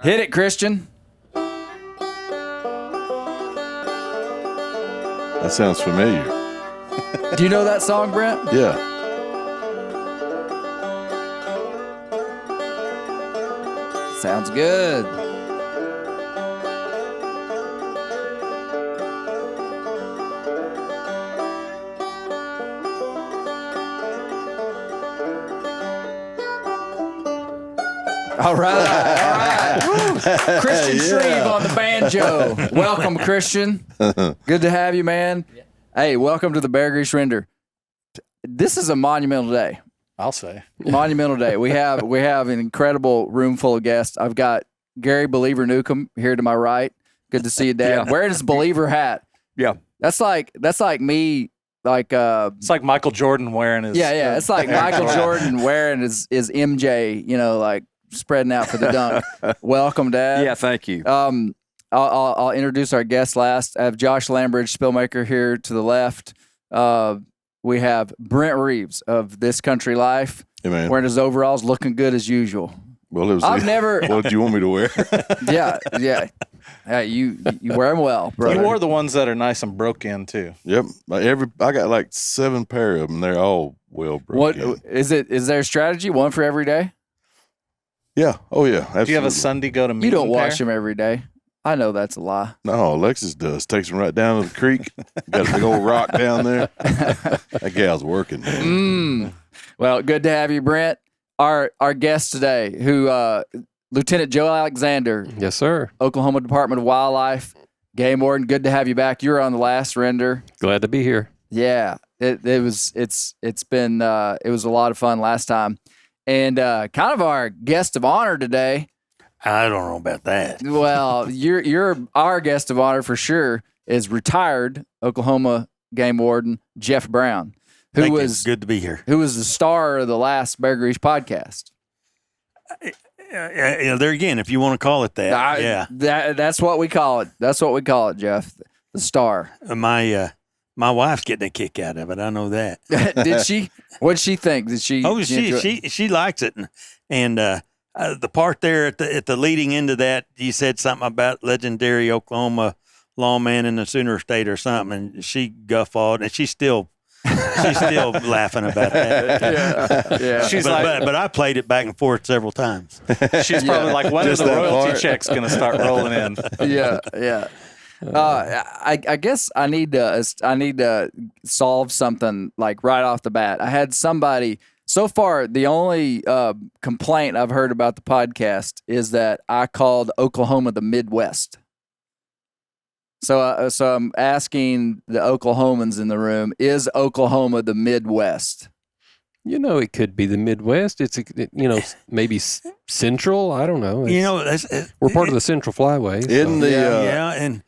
Hit it, Christian. That sounds familiar. Do you know that song, Brent? Yeah. Sounds good. All right. Christian Shreve on the banjo. Welcome, Christian. Good to have you, man. Hey, welcome to the Bear Grease Render. This is a monumental day. I'll say. Monumental day. We have an incredible room full of guests. I've got Gary Believer Newcomb here to my right. Good to see you, Dad. Yeah. Wearing his Believer hat. Yeah. That's like me. It's like Michael Jordan wearing his. Yeah. It's like Michael Jordan wearing his MJ. Like spreading out for the dunk. Welcome, Dad. Yeah, thank you. I'll introduce our guest last. I have Josh Landbridge, Spielmaker, here to the left. We have Brent Reaves of This Country Life, wearing his overalls, looking good as usual. Well, it was. What did you want me to wear? Yeah. You wear them well, bro. You wore the ones that are nice and broke in too. Yep. I got like 7 pair of them. They're all well broken. What is it? Is there a strategy? One for every day? Yeah. Oh yeah. Absolutely. Do you have a Sunday go to meet? You don't wash them every day. I know that's a lie. No, Alexis does. Takes them right down to the creek. Got a big old rock down there. That gal's working, man. Well, good to have you, Brent. Our guest today, who Lieutenant Joe Alexander. Yes, sir. Oklahoma Department of Wildlife, Game Warden. Good to have you back. You were on the last render. Glad to be here. Yeah, it was a lot of fun last time, and kind of our guest of honor today. I don't know about that. Well, you're our guest of honor for sure. Is retired Oklahoma Game Warden Jeff Brown, who was good to be here. Who was the star of the last Bear Grease podcast. There again, if you want to call it that. That's what we call it. That's what we call it, Jeff. The star. My wife's getting a kick out of it. I know that. Did she? What'd she think? Did she? Oh, she likes it, and the part there at the leading end of that, you said something about legendary Oklahoma lawman in the Sooner State or something, and she guffawed, and she's still laughing about that. Yeah. But I played it back and forth several times. She's probably like, when is the royalty check's going to start rolling in? Yeah. I guess I need to solve something like right off the bat. I had somebody. So far, the only complaint I've heard about the podcast is that I called Oklahoma the Midwest. So I'm asking the Oklahomans in the room: is Oklahoma the Midwest? It could be the Midwest. It's maybe central. I don't know. We're part of the Central Flyway. And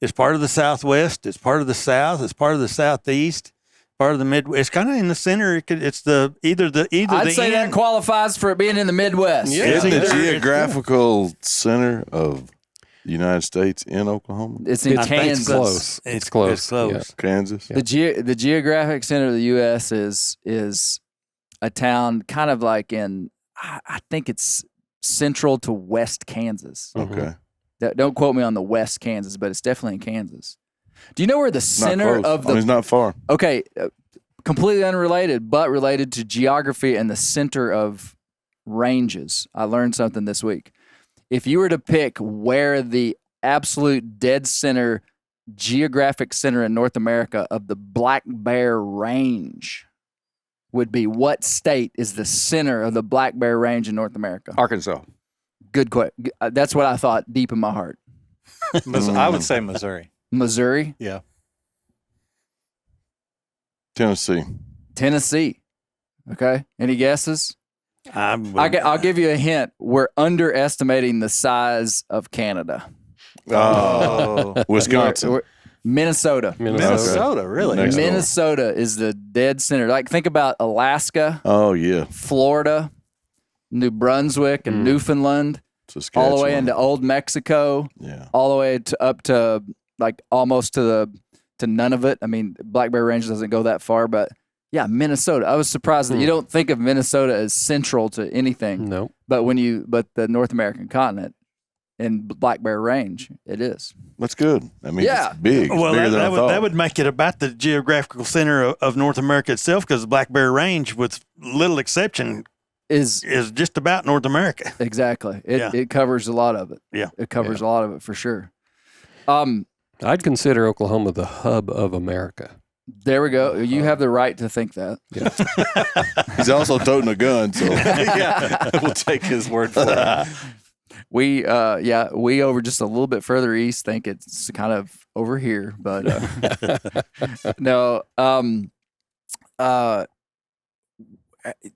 it's part of the Southwest. It's part of the South. It's part of the Southeast. Part of the Midwest. It's kind of in the center. It's either I'd say that qualifies for it being in the Midwest. Yeah. Isn't the geographical center of the United States in Oklahoma? It's in Kansas. It's close. Yeah. Kansas. Yeah. The geographic center of the U.S. is a town kind of like I think it's central to West Kansas. Okay. Don't quote me on the West Kansas, but it's definitely in Kansas. Do you know where the center of the... it's not far. Okay, completely unrelated, but related to geography and the center of ranges. I learned something this week. If you were to pick where the absolute dead center, geographic center in North America of the Black Bear Range would be, what state is the center of the Black Bear Range in North America? Arkansas. Good question. That's what I thought deep in my heart. I would say Missouri. Missouri? Yeah. Tennessee. Okay. Any guesses? I'll give you a hint. We're underestimating the size of Canada. Oh, Wisconsin. Minnesota. Minnesota, really? Minnesota is the dead center. Like, think about Alaska. Oh, yeah. Florida, New Brunswick, and Newfoundland. All the way into Old Mexico. Yeah. All the way up to like almost to Nunavut. I mean, Black Bear Range doesn't go that far, but Yeah, Minnesota. I was surprised that you don't think of Minnesota as central to anything. No. But the North American continent and Black Bear Range, it is. That's good. I mean, it's big. It's well, bigger than I thought. that would make it about the geographical center of North America itself, because the Black Bear Range, with little exception, is just about North America. Exactly. It covers a lot of it. Yeah. It covers a lot of it for sure. I'd consider Oklahoma the hub of America. There we go. You have the right to think that. Yeah. He's also toting a gun, so We'll take his word for it. We over just a little bit further east think it's kind of over here, but no.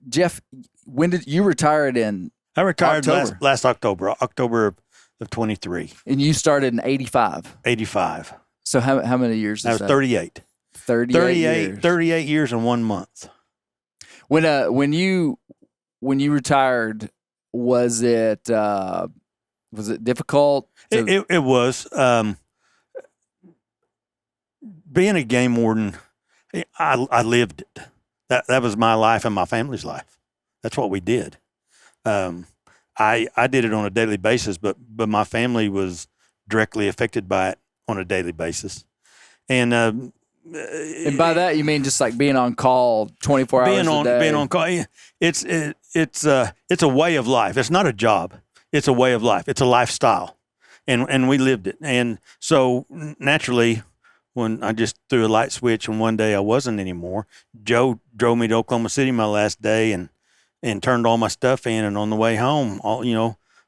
Jeff, when did you retired in? I retired October. last October of 23. And you started in 85. 85. So how many years? I was 38. 38 years and 1 month. When you retired, was it difficult? It was. Being a game warden, I lived it. That was my life and my family's life. That's what we did. I did it on a daily basis, but my family was directly affected by it on a daily basis. And by that you mean just like being on call 24 hours a day? Being on call. It's a way of life. It's not a job. It's a way of life. It's a lifestyle, and we lived it. And so naturally, when I just threw a light switch and one day I wasn't anymore, Joe drove me to Oklahoma City my last day and turned all my stuff in. And on the way home,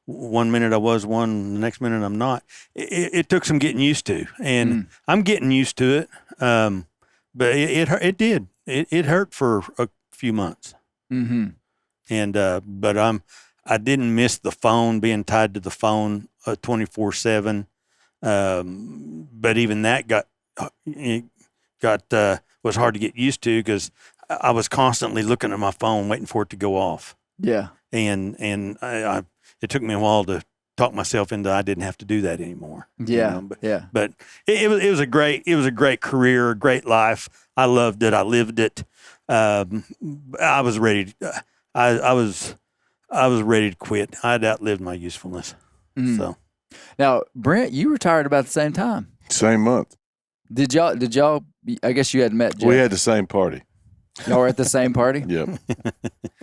1 minute I was one, the next minute I'm not. It took some getting used to, and I'm getting used to it. But it did. It hurt for a few months. Mm-hmm. And but I didn't miss the phone, being tied to the phone 24/7. But even that was hard to get used to, because I was constantly looking at my phone, waiting for it to go off. Yeah. And it took me a while to talk myself into I didn't have to do that anymore. Yeah. But it was a great career, a great life. I loved it. I lived it. I was ready. I was ready to quit. I'd outlived my usefulness. So now, Brent, you retired about the same time. same month. Did y'all? I guess you had met Jeff. We had the same party. Y'all were at the same party. Yep.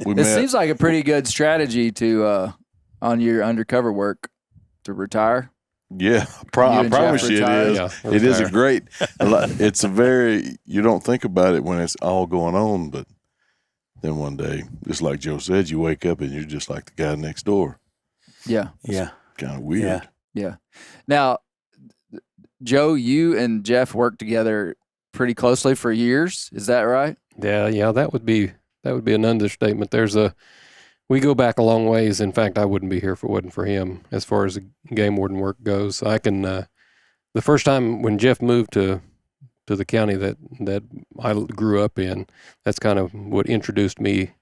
We It met. seems like a pretty good strategy to on your undercover work to retire. Yeah, You I and promise Jeff you it retired? is. Yeah, It is a retire. great. It's a very. You don't think about it when it's all going on, but then one day, just like Joe said, you wake up and you're just like the guy next door. Yeah. yeah. Kind of weird. Yeah. Now, Joe, you and Jeff worked together pretty closely for years. Is that right? Yeah, that would be an understatement. We go back a long ways. In fact, I wouldn't be here if it wasn't for him. As far as the game warden work goes, I can. The first time when Jeff moved to the county that I grew up in, that's kind of what introduced me,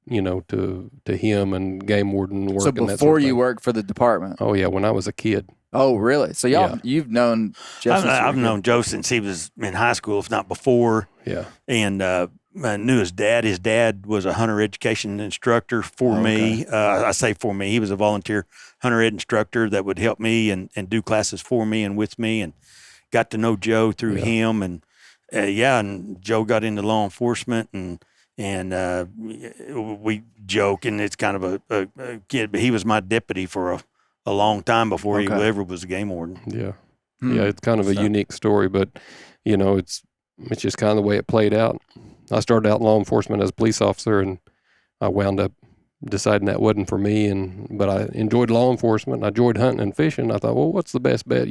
to him and game warden work. So and that before sort of you thing. worked for the department. Oh yeah, when I was a kid. Oh, really? So you've known Jeff. I've known Joe since he was in high school, if not before. Yeah. And I knew his dad. His dad was a hunter education instructor for me. I say for me. He was a volunteer hunter ed instructor that would help me and do classes for me and with me, and got to know Joe through him. And and Joe got into law enforcement, and we joke, and it's kind of a kid, but he was my deputy for a long time before he ever was a game warden. Yeah. Yeah, it's kind of a unique story, but it's just kind of the way it played out. I started out in law enforcement as a police officer, and I wound up deciding that wasn't for me. But I enjoyed law enforcement. I enjoyed hunting and fishing. I thought, well, what's the best bet?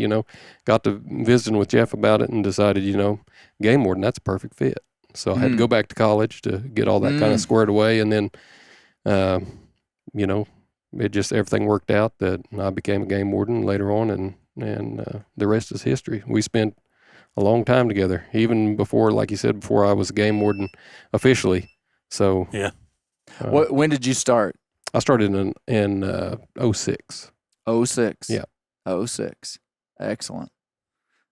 Got to visiting with Jeff about it and decided, game warden, that's a perfect fit. So I had to go back to college to get all that kind of squared away, and then, it just everything worked out that I became a game warden later on, and the rest is history. We spent a long time together, even before, like you said, before I was a game warden officially. So Yeah. When did you start? I started in 06. 06. Yeah. 06. Excellent.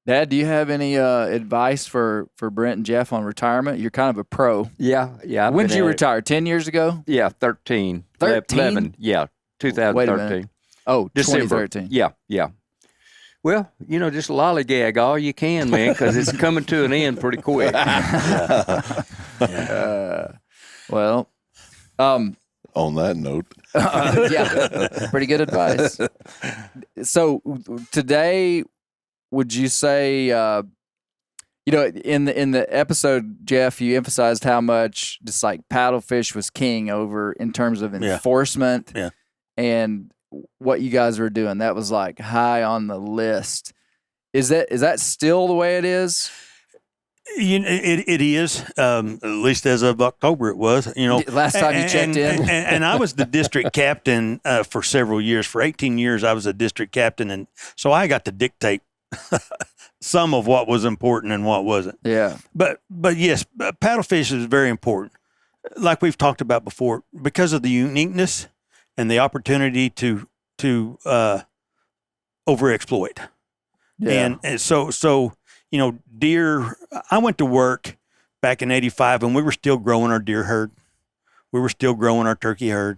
Dad, do you have any advice for Brent and Jeff on retirement? You're kind of a pro. Yeah. When did you retire? 10 years ago? Yeah, 13. 13? 11. Yeah, 2013. Wait a minute. Oh, December. 2013. Yeah. Well, just lollygag all you can, man, because it's coming to an end pretty quick. Well, On that note, yeah, pretty good advice. So today, would you say, in the episode, Jeff, you emphasized how much just like paddlefish was king over in terms of enforcement and what you guys were doing. That was like high on the list. Is that still the way it is? It is, at least as of October it was, Last time you checked in. And I was the district captain for several years. For 18 years, I was a district captain. And so I got to dictate some of what was important and what wasn't. Yeah. But yes, paddlefish is very important. Like we've talked about before, because of the uniqueness and the opportunity to overexploit. Yeah. And so deer, I went to work back in 85 and we were still growing our deer herd. We were still growing our turkey herd,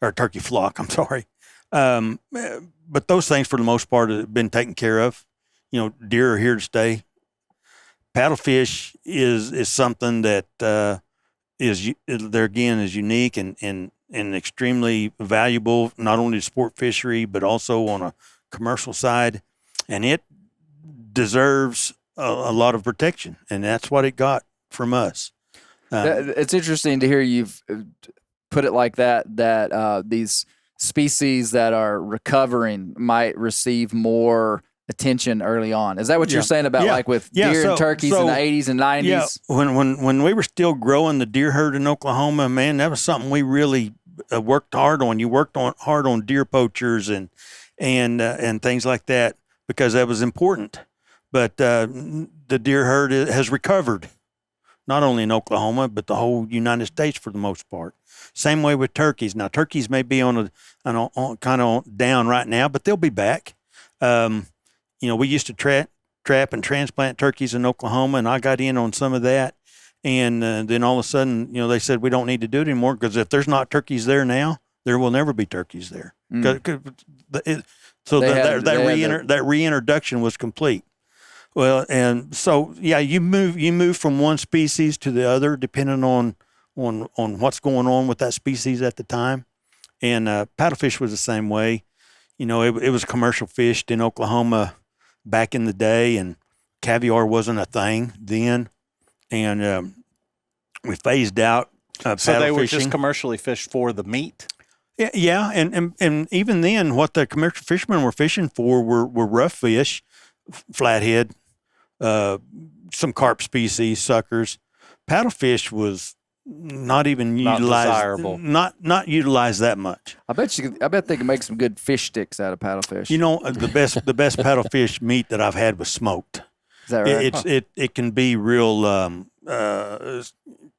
our turkey flock, I'm sorry. But those things for the most part have been taken care of. Deer are here to stay. Paddlefish is something that is unique and extremely valuable, not only to sport fishery, but also on a commercial side. And it deserves a lot of protection, and that's what it got from us. It's interesting to hear you've put it like that these species that are recovering might receive more attention early on. Is that what you're saying about like with deer and turkeys in the 80s and 90s? Yeah, when we were still growing the deer herd in Oklahoma, man, that was something we really worked hard on. You worked hard on deer poachers and things like that because that was important. But the deer herd has recovered, not only in Oklahoma, but the whole United States for the most part. Same way with turkeys. Now, turkeys may be on kind of down right now, but they'll be back. We used to trap and transplant turkeys in Oklahoma, and I got in on some of that. And then all of a sudden, they said we don't need to do it anymore because if there's not turkeys there now, there will never be turkeys there. So that reintroduction was complete. Well, and so you move from one species to the other depending on what's going on with that species at the time. And paddlefish was the same way. It was commercial fished in Oklahoma back in the day, and caviar wasn't a thing then. And we phased out paddle So they were fishing. just commercially fished for the meat? Yeah, and even then, what the commercial fishermen were fishing for were rough fish, flathead, some carp species, suckers. Paddlefish was not even utilized. Desirable. Not utilized that much. I bet they can make some good fish sticks out of paddlefish. The best paddlefish meat that I've had was smoked. Is that right? It can be real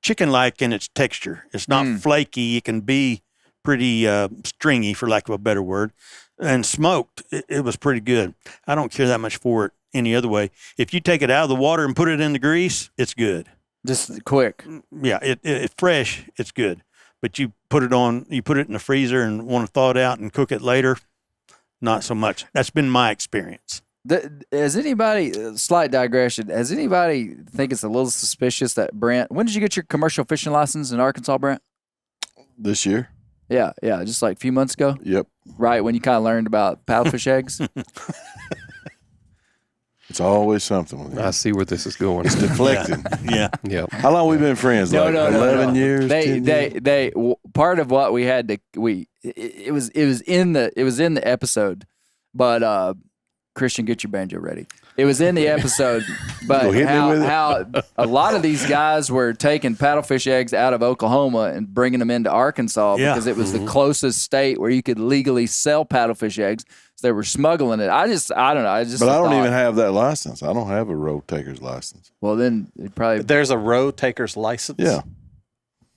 chicken-like in its texture. It's not flaky. It can be pretty stringy, for lack of a better word. And smoked, it was pretty good. I don't care that much for it any other way. If you take it out of the water and put it in the grease, it's good. Just quick. Yeah, it fresh, it's good. But you put it in the freezer and want to thaw it out and cook it later, not so much. That's been my experience. Has anybody, slight digression, has anybody think it's a little suspicious that Brent, when did you get your commercial fishing license in Arkansas, Brent? this year. Yeah, just like a few months ago. Yep. Right, when you kind of learned about paddlefish eggs. It's always something with I him. see where this is going. It's deflecting. Yeah. Yeah. How long we been friends? No, Like no, 11 years? 10 years? They part of what we had to it was in the episode, but Christian, get your banjo ready. It was in the episode, but Go hit me with it. how a lot of these guys were taking paddlefish eggs out of Oklahoma and bringing them into Arkansas because it was the closest state where you could legally sell paddlefish eggs. So they were smuggling it. I don't know. But I don't even have that license. I don't have a road taker's license. Well, then it probably. There's a road taker's license? Yeah.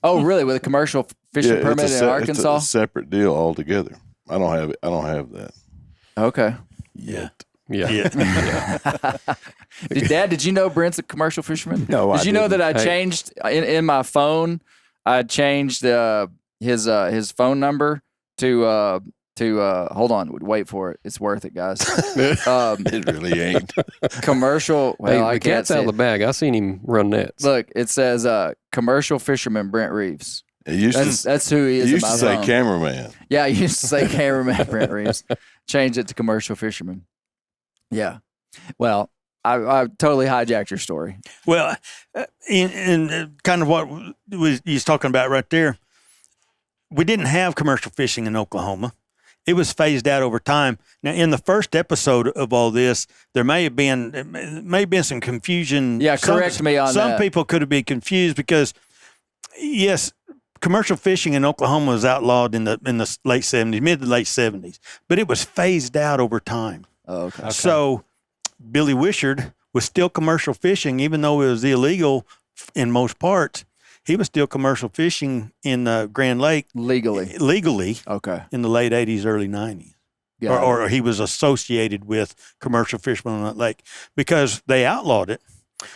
Oh, really? With a commercial fishing permit in Arkansas? It's a separate deal altogether. I don't have it. I don't have that. Okay. Yet. Yeah. Dad, did you know Brent's a commercial fisherman? No, Did you know that I Hey. changed in my phone? I changed his phone number to hold on, wait for it. It's worth it, guys. It really ain't. Commercial. Well, Hey, I the can't cat's out of see the it. bag. I seen him run nets. Look, it says commercial fisherman Brent Reaves. It used That's who he to, is. it in used my to say phone. cameraman. Yeah, I used to say cameraman Brent Reaves. Changed it to commercial fisherman. Yeah. Well, I totally hijacked your story. Well, in kind of what was you was talking about right there, we didn't have commercial fishing in Oklahoma. It was phased out over time. Now, in the first episode of all this, there may have been some confusion. Yeah, correct me on some that. people could have been confused because, yes, commercial fishing in Oklahoma was outlawed in the late 70s, mid to late 70s, but it was phased out over time. Oh, okay. So Billy Wishart was still commercial fishing, even though it was illegal in most parts. He was still commercial fishing in Grand Lake legally Okay. in the late 80s, early 90s. Yeah. Or he was associated with commercial fishermen on that lake because they outlawed it.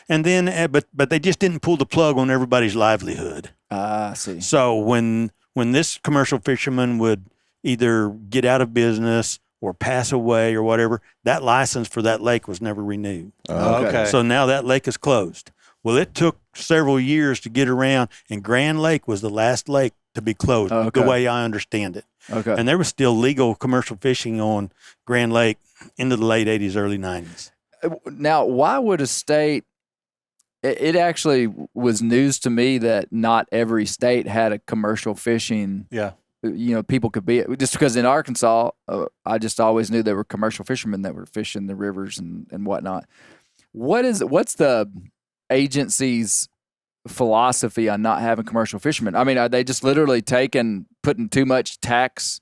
And then, but they just didn't pull the plug on everybody's livelihood. I see. So when this commercial fisherman would either get out of business or pass away or whatever, that license for that lake was never renewed. Okay. So now that lake is closed. Well, it took several years to get around, and Grand Lake was the last lake to be closed, Okay. the way I understand it. Okay. And there was still legal commercial fishing on Grand Lake into the late 80s, early 90s. Now, why would a state? It actually was news to me that not every state had a commercial fishing. Yeah. People could be just because in Arkansas, I just always knew there were commercial fishermen that were fishing the rivers and whatnot. What's the agency's philosophy on not having commercial fishermen? I mean, are they just literally putting too much tax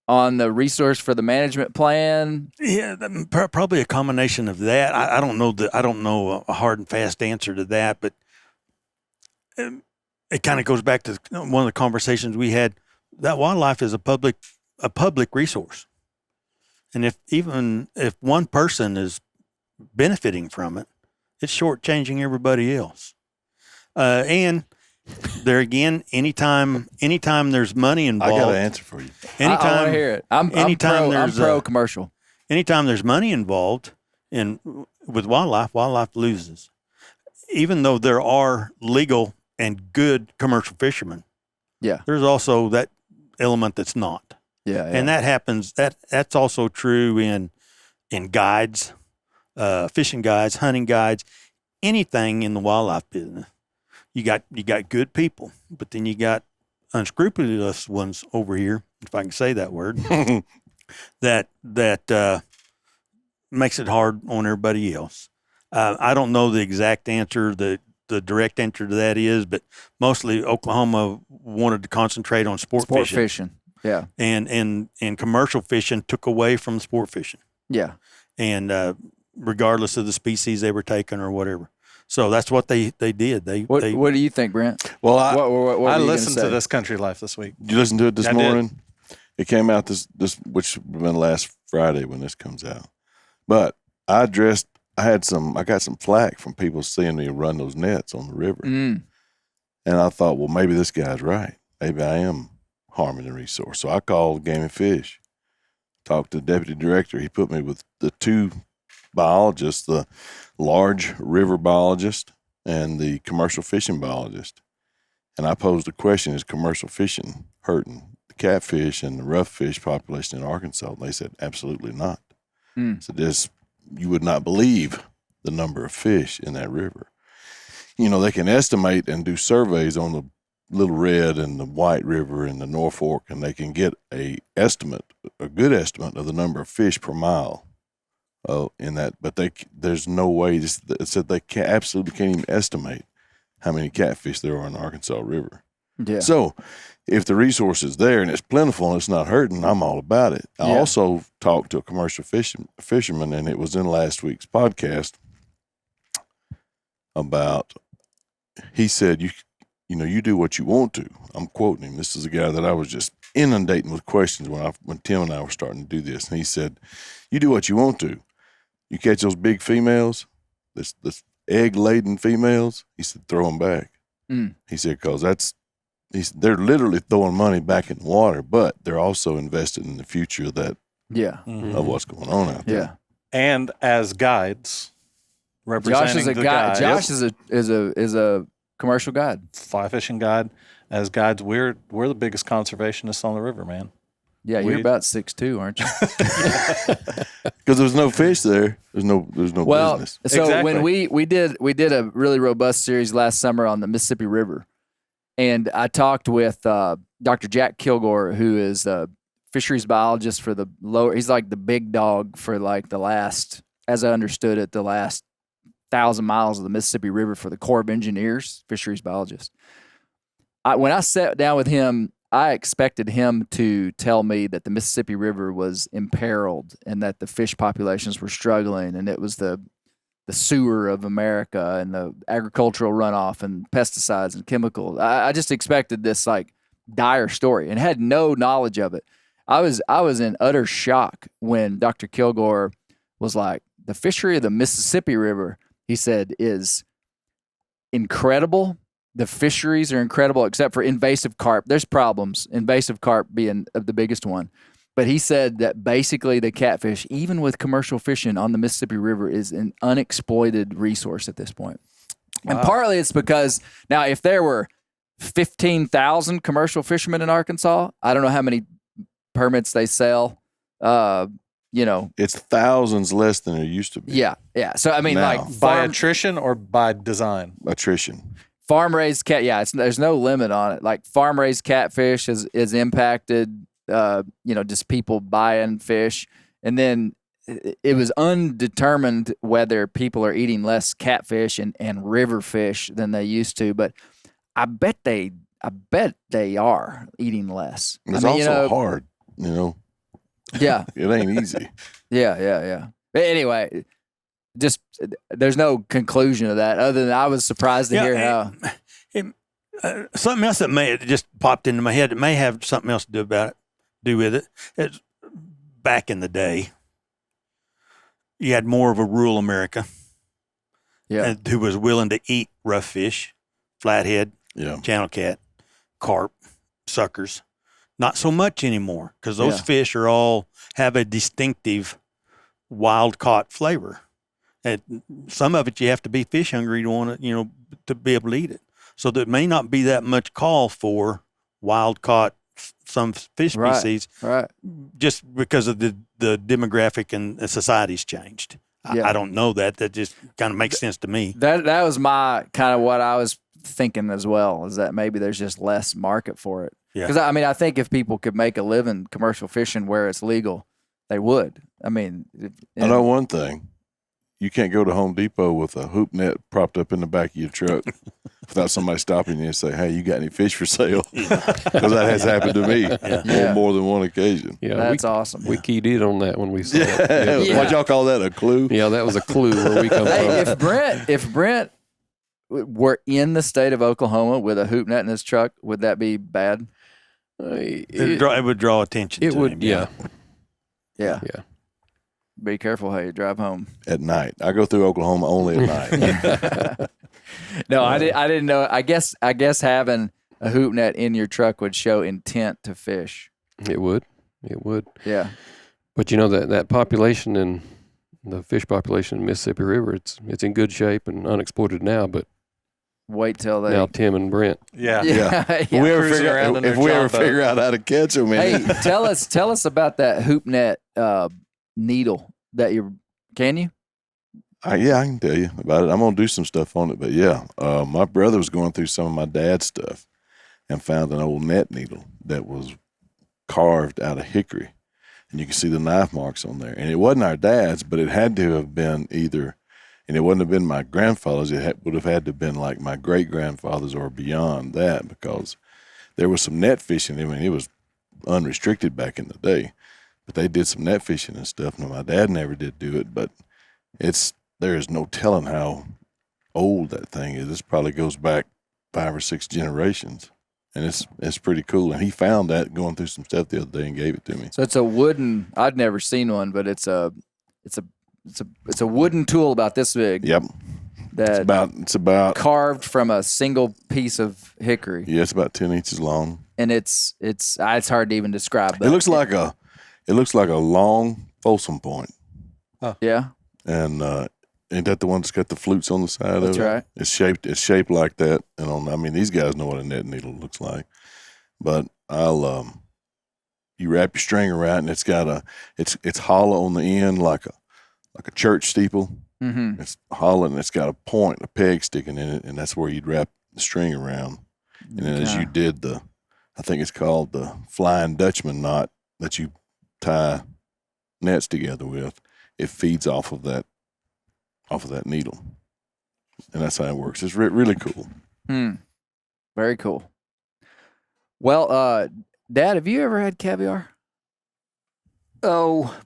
on the resource for the management plan? Yeah, probably a combination of that. I don't know I don't know a hard and fast answer to that, but it kind of goes back to one of the conversations we had. That wildlife is a public resource, and if one person is benefiting from it, it's shortchanging everybody else. And there again, anytime there's money involved, I got an answer for you. I want Anytime to hear it. I'm there's pro commercial. anytime there's money involved with wildlife loses. Even though there are legal and good commercial fishermen, Yeah. there's also that element that's not. Yeah. And that happens. That's also true in guides, fishing guides, hunting guides, anything in the wildlife business. You got good people, but then you got unscrupulous ones over here, if I can say that word, that makes it hard on everybody else. I don't know the exact answer. The direct answer to that is, but mostly Oklahoma wanted to concentrate on sport fishing. Yeah. And commercial fishing took away from sport fishing. Yeah. And regardless of the species they were taking or whatever. So that's what they did. What do you think, Brent? Well, What were I you gonna listened to say? This Country Life this week. you listen to it this I did. morning? It came out this which would have been last Friday when this comes out. But I got some flack from people seeing me run those nets on the river. Mm. And I thought, well, maybe this guy's right. Maybe I am harming the resource. So I called Game and Fish, talked to the deputy director. He put me with the two biologists, the large river biologist and the commercial fishing biologist. And I posed the question, is commercial fishing hurting the catfish and the rough fish population in Arkansas? And they said, absolutely not. Mm. So you would not believe the number of fish in that river. They can estimate and do surveys on the Little Red and the White River and the North Fork, and they can get a good estimate of the number of fish per mile in that. But there's no way. It said they absolutely can't even estimate how many catfish there are in the Arkansas River. Yeah. So if the resource is there and it's plentiful and it's not hurting, I'm all about it. I also talked to a commercial fisherman, and it was in last week's podcast about, he said, you do what you want to. I'm quoting him. This is a guy that I was just inundating with questions when Tim and I were starting to do this. And he said, you do what you want to, you catch those big females, this egg-laden females, he said, throw them back. He said, because they're literally throwing money back in the water, but they're also invested in the future of that, of what's going on out there. Yeah. And as guides, representing Josh is a the guide. guides, Josh is a commercial guide. fly fishing guide. As guides, we're the biggest conservationists on the river, man. Yeah, you're about 6'2", aren't you? Because there's no fish there. There's no business. So Exactly. when we did a really robust series last summer on the Mississippi River, and I talked with Dr. Jack Kilgore, who is a fisheries biologist for the lower. He's like the big dog for like the last, as I understood it, the last 1,000 miles of the Mississippi River for the Corps of Engineers, fisheries biologist. When I sat down with him, I expected him to tell me that the Mississippi River was imperiled and that the fish populations were struggling, and it was the sewer of America and the agricultural runoff and pesticides and chemicals. I just expected this like dire story and had no knowledge of it. I was in utter shock when Dr. Kilgore was like, the fishery of the Mississippi River, he said, is incredible. The fisheries are incredible, except for invasive carp. There's problems, invasive carp being the biggest one. But he said that basically the catfish, even with commercial fishing on the Mississippi River, is an unexploited resource at this point. Wow. And partly it's because, now if there were 15,000 commercial fishermen in Arkansas, I don't know how many permits they sell, It's thousands less than it used to be. Yeah. So, I mean, Now, like By attrition or by design? Attrition. farm-raised cat, there's no limit on it. Like farm-raised catfish is impacted, just people buying fish. And then it was undetermined whether people are eating less catfish and river fish than they used to. But I bet they are eating less. It's also hard, Yeah. It ain't easy. Yeah. But anyway, just there's no conclusion to that other than I was surprised to hear how. Something else that may it just popped into my head. It may have something else to do with it. It's back in the day, you had more of a rural America, who was willing to eat rough fish, flathead, channel cat, carp, suckers. Not so much anymore because those fish have a distinctive wild caught flavor. And some of it you have to be fish hungry to want to, to be able to eat it. So there may not be that much call for wild caught some fish species, right? Just because of the demographic and the society's changed. I don't know that. That just kind of makes sense to me. That was my kind of what I was thinking as well, is that maybe there's just less market for it. Yeah. Because I think if people could make a living commercial fishing where it's legal, they would. I mean, I know one thing. You can't go to Home Depot with a hoop net propped up in the back of your truck without somebody stopping you and say, "Hey, you got any fish for sale?" Because that has happened to me on more than one occasion. Yeah, that's awesome. We keyed in on that when we saw it. What y'all call that? A clue? Yeah, that was a clue where we come Hey, from. if Brent were in the state of Oklahoma with a hoop net in his truck, would that be bad? It would draw attention. It to would. him, Yeah. Be careful how you drive home. At night. I go through Oklahoma only at night. No, I didn't know. I guess having a hoop net in your truck would show intent to fish. It would. Yeah. But that population and the fish population in the Mississippi River, it's in good shape and unexploited now, but wait till they now Tim and Brent. If we ever figure out how to catch them, man. Hey, tell us about that hoop net needle that can you? I can tell you about it. I'm going to do some stuff on it, but my brother was going through some of my dad's stuff and found an old net needle that was carved out of hickory, and you can see the knife marks on there. And it wasn't our dad's, but it had to have been either, and it wouldn't have been my grandfather's. Would have had to have been like my great grandfather's or beyond that, because there was some net fishing. I mean, it was unrestricted back in the day. But they did some net fishing and stuff. Now, my dad never did do it, but there is no telling how old that thing is. This probably goes back 5 or 6 generations, and it's pretty cool. And he found that going through some stuff the other day and gave it to me. So it's a wooden. I'd never seen one, but it's a it's a wooden tool about this big. Yep. It's about carved from a single piece of hickory. Yeah, it's about 10 inches long. And it's hard to even describe. But it looks like a long Folsom point. Oh. Yeah. And ain't that the one that's got the flutes on the side of it? That's right. It's shaped like that. And these guys know what a net needle looks like. But you wrap your string around, and it's hollow on the end like a church steeple. Mm-hmm. It's hollow, and it's got a point, a peg sticking in it, and that's where you'd wrap the string around. And then as you did I think it's called the Flying Dutchman knot that you tie nets together with, it feeds off of that needle, and that's how it works. It's really cool. Very cool. Well, Dad, have you ever had caviar? Oh,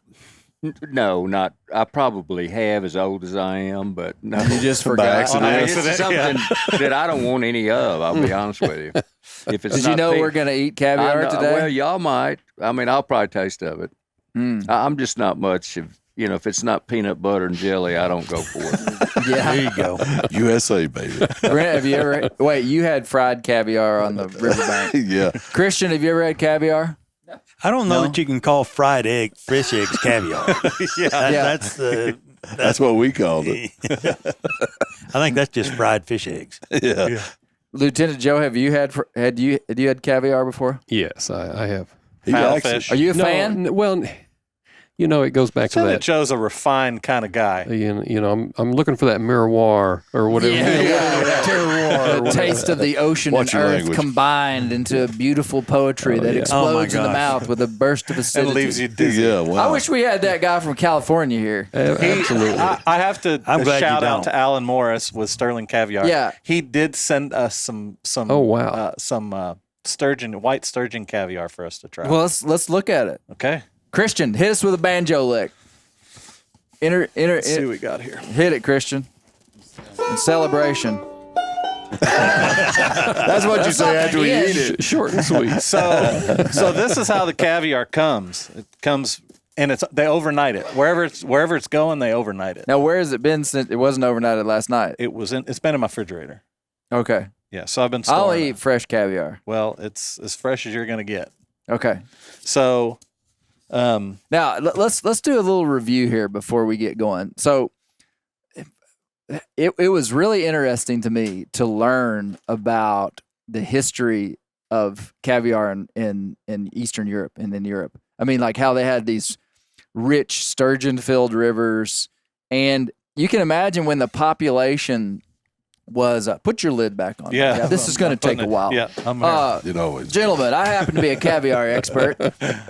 no, not. I probably have, as old as I am, but no. You just forgot. It's something that I don't want any of. I'll be honest with you. If it's Did you know we're going to eat caviar today? Well, y'all might. I'll probably taste of it. I'm just not much of. If it's not peanut butter and jelly, I don't go for it. Yeah, there you go. USA, baby. Brent, have you ever? Wait, you had fried caviar on the riverbank? Yeah. Christian, have you ever had caviar? I don't know that you can call fish eggs caviar. That's what we called it. I think that's just fried fish eggs. Yeah. Lieutenant Joe, have you had caviar before? Yes, I have. Paddlefish. Are you a fan? Well, it goes back to that. Joe's a refined kind of guy. I'm looking for that miroir or whatever. The taste of the ocean and earth combined into a beautiful poetry that explodes in the mouth with a burst of acidity. It leaves you dizzy. Yeah, wow. I wish we had that guy from California here. Absolutely. I have to shout out to Alan Morris with Sterling Caviar. Yeah. He did send us some sturgeon, white sturgeon caviar for us to try. Well, let's look at it. Okay. Christian, hit us with a banjo lick. Let's see what we got here. Hit it, Christian. In celebration. That's what you say after we eat it. Short and sweet. So this is how the caviar comes. It comes and they overnight it. Wherever it's going, they overnight it. Now, where has it been since it wasn't overnighted last night? It's been in my refrigerator. Okay. Yeah, so I've been I'll storing eat fresh caviar. Well, it's as fresh as you're going to get. Okay. So now let's do a little review here before we get going. So it was really interesting to me to learn about the history of caviar in Eastern Europe and in Europe. I mean, like how they had these rich sturgeon-filled rivers, and you can imagine when the population was put your lid back on. Yeah, this is going to take a while. Yeah, I'm here. Gentlemen, I happen to be a caviar expert.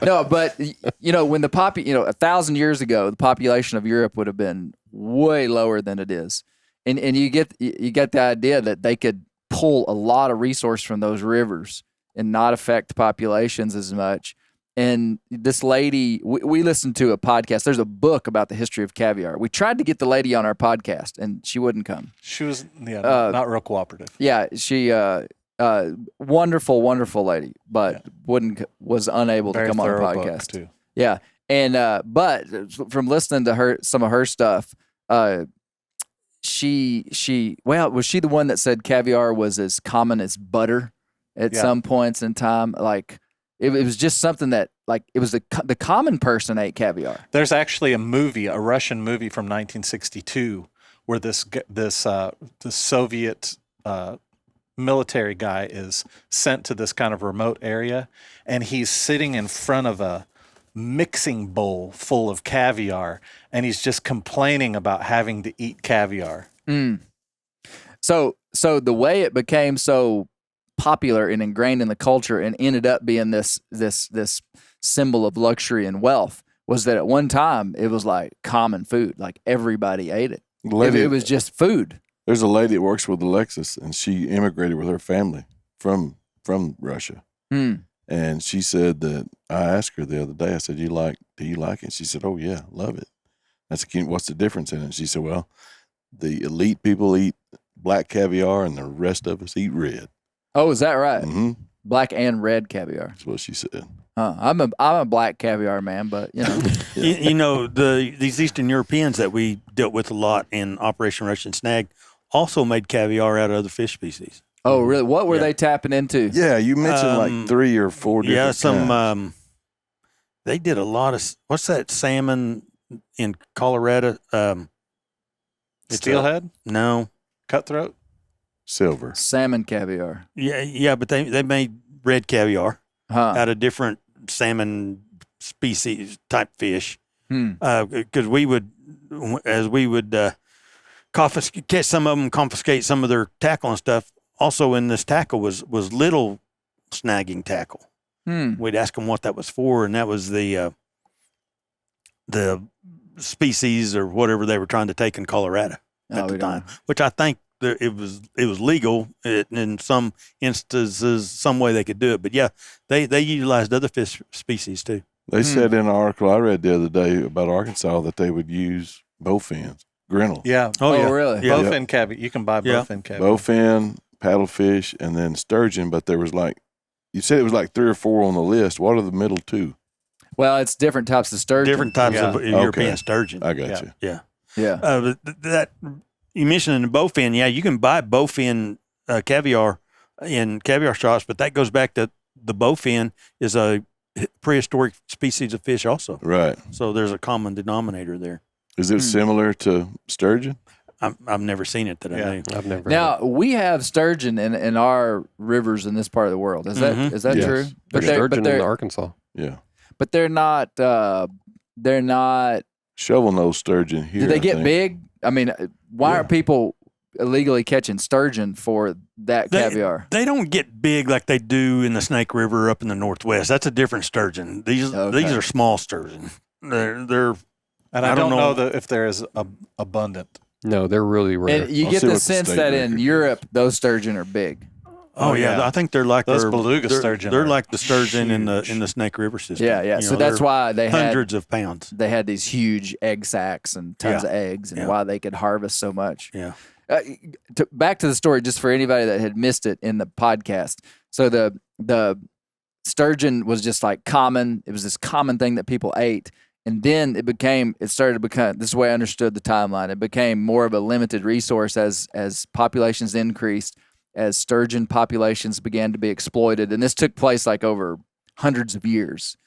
No, but when the 1,000 years ago, the population of Europe would have been way lower than it is, and you get the idea that they could pull a lot of resource from those rivers and not affect populations as much. And this lady, we listened to a podcast. There's a book about the history of caviar. We tried to get the lady on our podcast, and she wouldn't come. She was not real cooperative. Yeah, she wonderful, wonderful lady, but was unable to come on our podcast. Too. Yeah, and but from listening to some of her stuff, was she the one that said caviar was as common as butter at some points in time? Like it was just something that it was the common person ate caviar. There's actually a Russian movie from 1962 where this Soviet military guy is sent to this kind of remote area, and he's sitting in front of a mixing bowl full of caviar, and he's just complaining about having to eat caviar. So the way it became so popular and ingrained in the culture and ended up being this symbol of luxury and wealth was that at one time it was like common food, like everybody ate it. It was just food. There's a lady that works with Alexis, and she immigrated with her family from Russia. And she said that I asked her the other day, I said, do you like it? She said, oh yeah, love it. I said, what's the difference in it? She said, well, the elite people eat black caviar and the rest of us eat red. Oh, is that right? Mm-hmm. Black and red caviar. That's what she said. I'm a black caviar man, but You know, these Eastern Europeans that we dealt with a lot in Operation Russian Snag also made caviar out of other fish species. Oh, really? What were they tapping into? Yeah, you mentioned like 3 or 4 different kinds. They did a lot of, what's that salmon in Colorado? Steelhead? No. Cutthroat? Silver. Salmon caviar. Yeah, but they made red caviar out of different salmon species type fish. Because we would catch some of them, confiscate some of their tackle and stuff. Also in this tackle was little snagging tackle. We'd ask them what that was for, and that was the species or whatever they were trying to take in Colorado at the time, which I think it was legal in some instances, some way they could do it. But yeah, they utilized other fish species too. They said in an article I read the other day about Arkansas that they would use bowfins, grinnell. Yeah. Oh, really? Yeah. Bowfin caviar. You can buy bowfin caviar. Bowfin, paddlefish, and then sturgeon. But there was you said it was like 3 or 4 on the list. What are the middle 2? Well, it's different types of sturgeon. Different types of European sturgeon. I got you. Yeah. Yeah. That you mentioned in the bowfin, yeah, you can buy bowfin caviar in caviar shops, but that goes back to the bowfin is a prehistoric species of fish also. Right. So there's a common denominator there. Is it similar to sturgeon? I've never seen it that I know. I've never. Now we have sturgeon in our rivers in this part of the world. Is that Yes. true? There's sturgeon in Arkansas. Yeah. But they're not. They're not. Shovel-nosed sturgeon here. Do they I get think. big? I mean, why aren't people illegally catching sturgeon for that caviar? They don't get big like they do in the Snake River up in the Northwest. That's a different sturgeon. These are small sturgeon. They're and I don't know if there is abundant. No, they're really rare. And you I'll get see the what the sense state that record in is. Europe those sturgeon are big. Oh yeah, I think they're like those beluga sturgeon. They're are like the sturgeon in the huge. Snake River system. Yeah. You So know, that's they're why they had hundreds of pounds. They had these huge egg sacs and tons of eggs, and why they could harvest so much. Yeah. Back to the story, just for anybody that had missed it in the podcast. So the sturgeon was just like common. It was this common thing that people ate. And then it started to become, this is the way I understood the timeline. It became more of a limited resource as populations increased, as sturgeon populations began to be exploited. And this took place like over hundreds of years.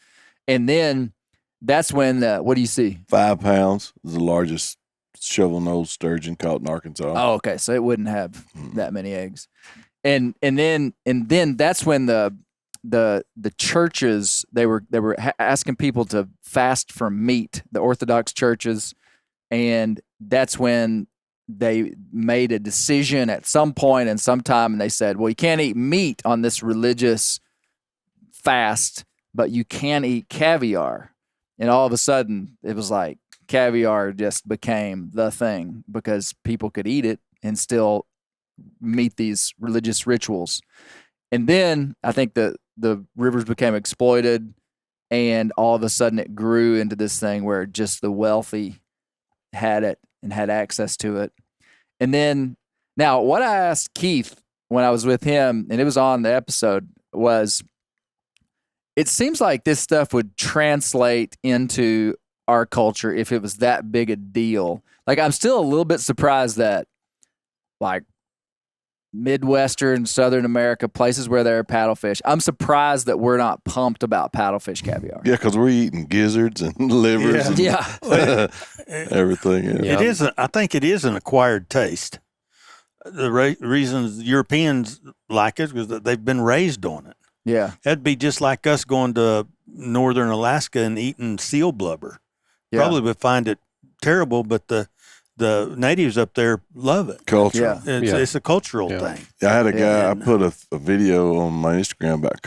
And then that's when, what do you see? 5 pounds is the largest shovel-nosed sturgeon caught in Arkansas. Oh, okay. So it wouldn't have that many eggs. And then that's when the churches, they were asking people to fast from meat, the Orthodox churches, and that's when they made a decision at some point and sometime, and they said, well, you can't eat meat on this religious fast, but you can eat caviar. And all of a sudden it was like caviar just became the thing because people could eat it and still meet these religious rituals. And then I think the rivers became exploited, and all of a sudden it grew into this thing where just the wealthy had it and had access to it. And then, now what I asked Keith when I was with him, and it was on the episode, was it seems like this stuff would translate into our culture if it was that big a deal. Like, I'm still a little bit surprised that, like, Midwestern, Southern America, places where there are paddlefish, I'm surprised that we're not pumped about paddlefish caviar. Yeah, because we're eating gizzards and livers and everything. Yeah. It is. I think it is an acquired taste. The reasons Europeans like it is that they've been raised on it. Yeah. That'd be just like us going to northern Alaska and eating seal blubber. Yeah. Probably would find it terrible, but the natives up there love it. Culture. Yeah. It's a cultural thing. I had a guy, I put a video on my Instagram about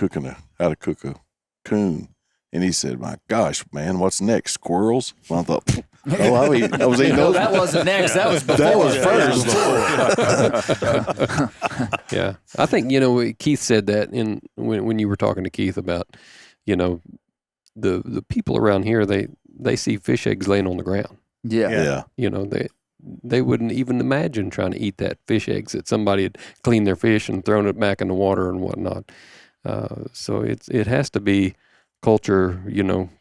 how to cook a coon. And he said, my gosh, man, what's next? Squirrels? Well, I thought, I was eating No, those. that wasn't next. That was before. That was first. Yeah, I think Keith said that when you were talking to Keith about the people around here, they see fish eggs laying on the ground. Yeah. They wouldn't even imagine trying to eat that fish eggs that somebody had cleaned their fish and thrown it back in the water and whatnot. So it has to be culture,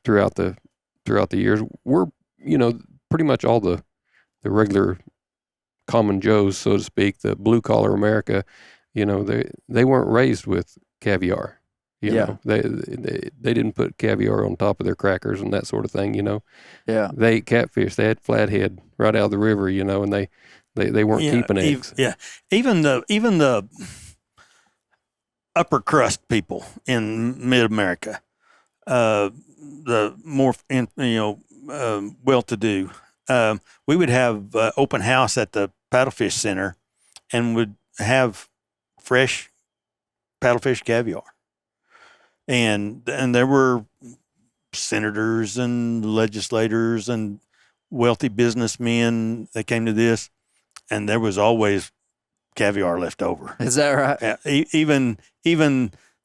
throughout the years. We're, pretty much all the regular common Joes, so to speak, the blue collar America, they weren't raised with caviar. You know, they didn't put caviar on top of their crackers and that sort of thing. Yeah, they ate catfish. They had flathead right out of the river. And they weren't keeping eggs. Even the upper crust people in mid America, the more well-to-do, we would have open house at the Paddlefish Center, and would have fresh paddlefish caviar. And there were senators and legislators and wealthy businessmen that came to this, and there was always caviar left over. Is that right? Even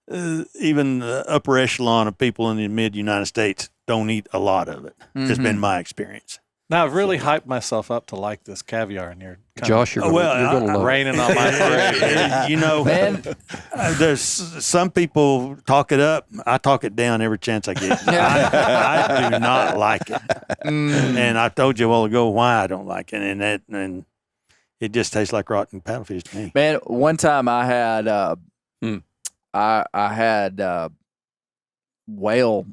the upper echelon of people in the mid United States don't eat a lot of it. Has been my experience. Now I've really hyped myself up to like this caviar, and you're Josh, you're going to love it. raining on my parade. Man. There's some people talk it up. I talk it down every chance I get. I do not like it, and I told you a while ago why I don't like it, and it just tastes like rotten paddlefish to me. Man, one time I had I had whale.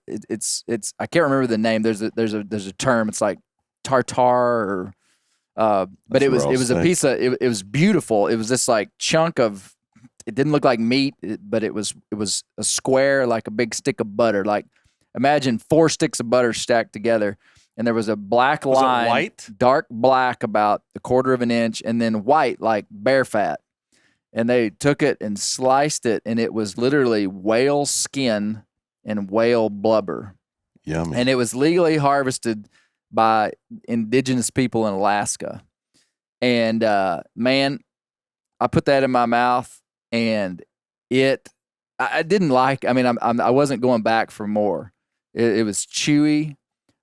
It's I can't remember the name. There's a term. It's like tartar or but it was a piece of it was beautiful. It was this like chunk of, it didn't look like meat, but it was a square, like a big stick of butter. Like imagine 4 sticks of butter stacked together, and there was a black line, Was it white? dark black about 1/4 of an inch, and then white like bear fat. And they took it and sliced it, and it was literally whale skin and whale blubber. Yummy. And it was legally harvested by indigenous people in Alaska. And man, I put that in my mouth, and I didn't like. I mean, I wasn't going back for more. It was chewy,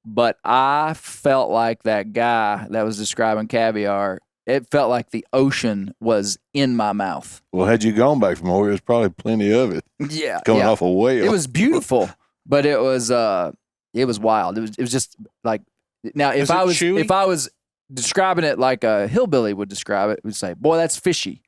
but I felt like that guy that was describing caviar. It felt like the ocean was in my mouth. Well, had you gone back for more, there's probably plenty of it Yeah, coming off a whale. It was beautiful, but it was wild. It was just like, now Is it chewy? if I was describing it like a hillbilly would describe it, we'd say, "Boy, that's fishy."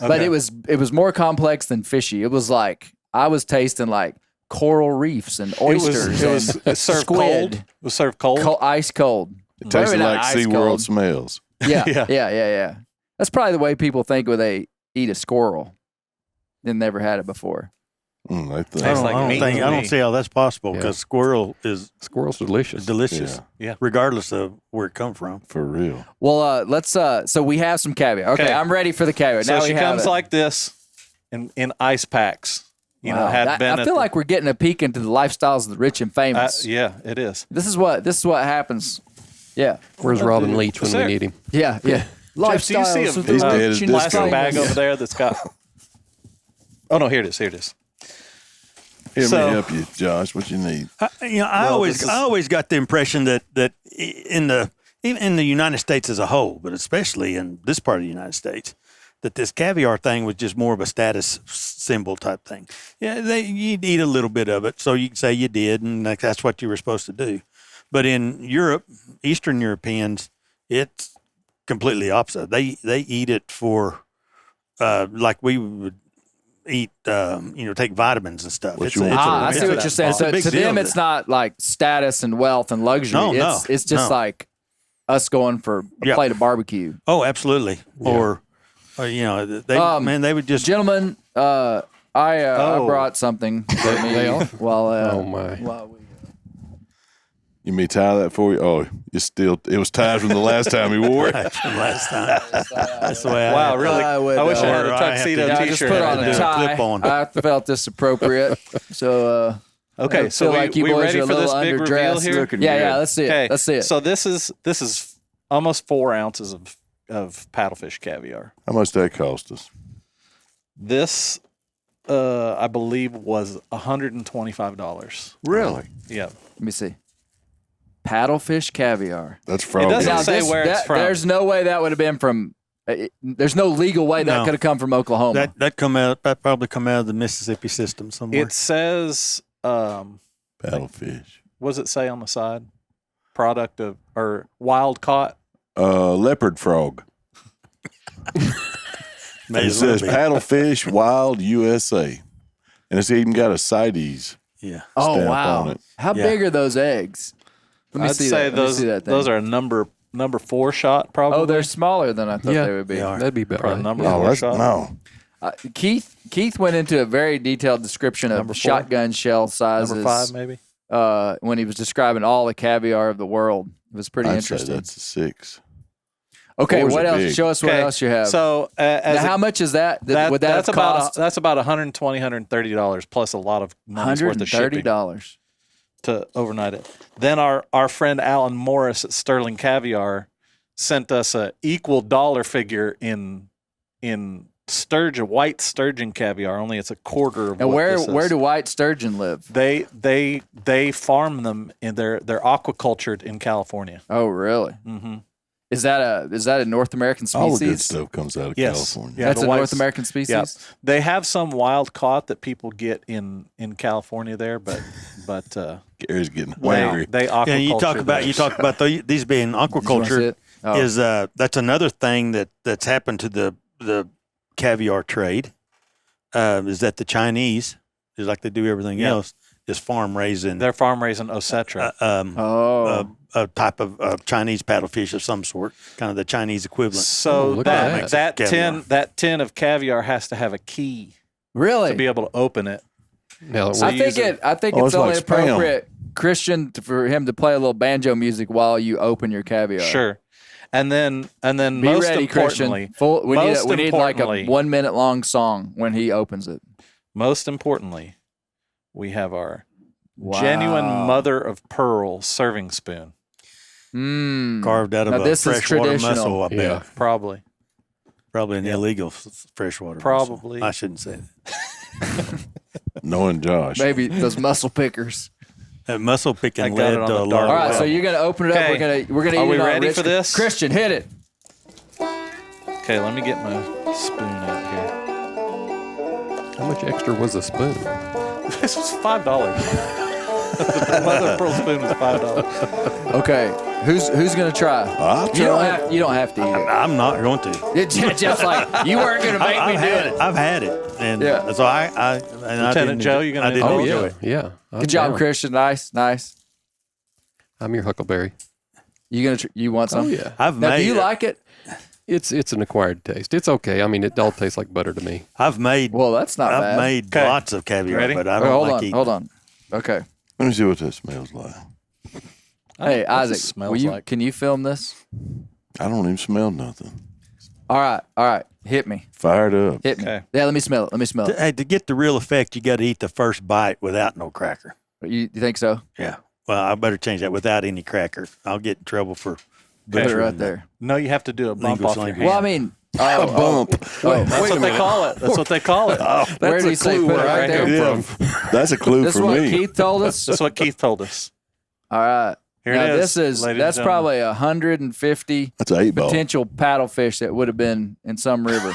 But Okay. it was more complex than fishy. It was like I was tasting like coral reefs and oysters. It was and served squid. cold. It was served cold. Ice cold. It tasted Maybe not like ice SeaWorld cold. smells. Yeah, Yeah. yeah. That's probably the way people think when they eat a squirrel. They never had it before. They think. Tastes like meat to I don't me. see how that's possible, because squirrel is Squirrel's delicious. delicious, Yeah. regardless of where it come from. For real. Well, let's. So we have some caviar. Okay, Okay. I'm ready for the caviar. So now she we have comes it. like this in ice packs. Wow. Had been I at feel the- like we're getting a peek into the lifestyles of the rich and famous. yeah, it is. This is what happens. Yeah, Where's Robin Leach when Sir. yeah. we need him? Jeff, do you see Lifestyles of a He's the dead rich at and this plastic point. bag famous. over there that's got? Oh no, here it is. Here it is. Let So- me help you, Josh. What you need? I Well, this is- always got the impression that even in the United States as a whole, but especially in this part of the United States, that this caviar thing was just more of a status symbol type thing. Yeah, you'd eat a little bit of it, so you can say you did, and that's what you were supposed to do. But in Europe, Eastern Europeans, it's completely opposite. They eat it for like we would eat, take vitamins and stuff. What you want I see what you're saying. It's a So big to them, deal. it's not like status and wealth and luxury. No, it's just no. like us going for a Yeah. plate of barbecue. Oh, absolutely. Or they would just Gentlemen, I brought something with me. They are? While Oh my! while we You may tie that for you? Oh, it was tied from the last time he wore it. last time. That's the way I Wow, had- really? I would, I wish I had or a I have to- tuxedo Yeah, I just T-shirt. put on right a now. tie. clip-on. I felt this appropriate. So Okay, I so feel we, like you we boys ready are a for this little big reveal underdressed. here? Looking yeah, good. let's see it. Okay, Let's see it. So this is almost 4 ounces of paddlefish caviar. How much that cost us? This, I believe, was $125. Really? Yeah. Let me see. Paddlefish caviar. That's frog. doesn't Now, say this- where it's from. There's no way that would have been from There's no legal way that No. could have come from Oklahoma. That probably come out of the Mississippi system somewhere. It says, Paddlefish. what does it say on the side? Product of or wild caught. Leopard frog. May It as well says be. paddlefish wild USA. And it's even got a CITES Yeah. Oh stamp wow! on it. How Yeah. big are those eggs? Let me I'd see say that. Let me those see that thing. those are a number 4 shot probably. Oh, they're smaller than I thought Yeah, they would be. they are. That'd be about Or a right. number No, 4 that's shot. no. Keith went into a very detailed description of Number 4? shotgun shell sizes. Number 5 maybe. When he was describing all the caviar of the world, it was pretty I'd say interesting. that's a 6. Okay, Fours what are else? big. Show us what Okay, else you have. So now, how much is that? Would that that's have about cost? that's about $120, $130 plus a lot of money's worth of shipping $130. to overnight it. Then our friend Alan Morris at Sterling Caviar sent us a equal dollar figure in sturgeon, white sturgeon caviar. Only it's a quarter of And what where this is. where do white sturgeon live? They farm them in they're aquacultured in California. Oh, really? Mm-hmm. Is that a North American All the good species? stuff comes out of Yes. California. Yeah, That's the a white- North American species. Yeah, they have some wild caught that people get in California there, but Gary's getting they hungry. aquaculture. Yeah, you talk about these being Did you wanna see aquaculture it? Oh. is that's another thing that's happened to the caviar trade. Is that the Chinese, just like they do everything else, is farm raising They're farm raising Osetra. a type of Chinese paddlefish of some sort, kind of the Chinese equivalent. So look at that Caviar. tin of caviar has to have a key Really? to be able to open it. Now, So I you think use I think Oh, it's it's like only spam. appropriate, Christian, for him to play a little banjo music while you open your caviar. Sure. And then Be most ready, importantly, Christian. We most need like a importantly- 1 minute long song when he opens it. most importantly, we have our Wow. genuine mother of pearl serving spoon. Mm. Carved out of Now, a this is freshwater traditional. mussel, I bet. Yeah. Probably. Probably an illegal freshwater Probably. mussel. I shouldn't say that. Knowing Josh. Maybe those muscle pickers. That mussle I picking got it led on to the a dark lot All of right, so well. you're gonna open it up. Okay. We're gonna Are eat we it on ready rich. for this? Christian, hit it. Okay, let me get my spoon out here. how much extra was a spoon? This was $5. The mother of pearl spoon was $5. Okay, who's gonna try? I'll You don't try. have to eat it. I'm not going to. Just like you weren't gonna make me I've do had it. I've had it, and Yeah. so I Lieutenant didn't Joe, enjoy- you gonna I didn't enjoy Oh enjoy yeah, it. yeah. I'm Good job, down. Christian. Nice. I'm your Huckleberry. You want some? Oh yeah, I've Now, made do you like it? it's an acquired taste. It's okay. I mean, it all tastes like butter to me. I've made Well, that's not I've bad. made Okay. lots of caviar, Ready? but I Okay, don't hold like on, eating. hold on. Okay. Let me see what that smells like. Hey, What's it Isaac, smells like? can you film this? I don't even smell nothing. All right. Hit me. Fired up. Hit me. Okay. Yeah, let me smell it. Hey, to get the real effect, you got to eat the first bite without no cracker. You think so? Yeah. Well, I better change that without any cracker. I'll get in trouble for Put it butchering right there. No, you have to do a bump Lingus off your language. hand. Well, I mean, A bump. That's what they call it. That's what they call it. where did he say put it right there? Yeah, that's a clue This is for what me. Keith told us. That's what Keith told us. All right. Here now it is. that's ladies and gentlemen. probably 150 That's an 8-ball. potential paddlefish that would have been in some river.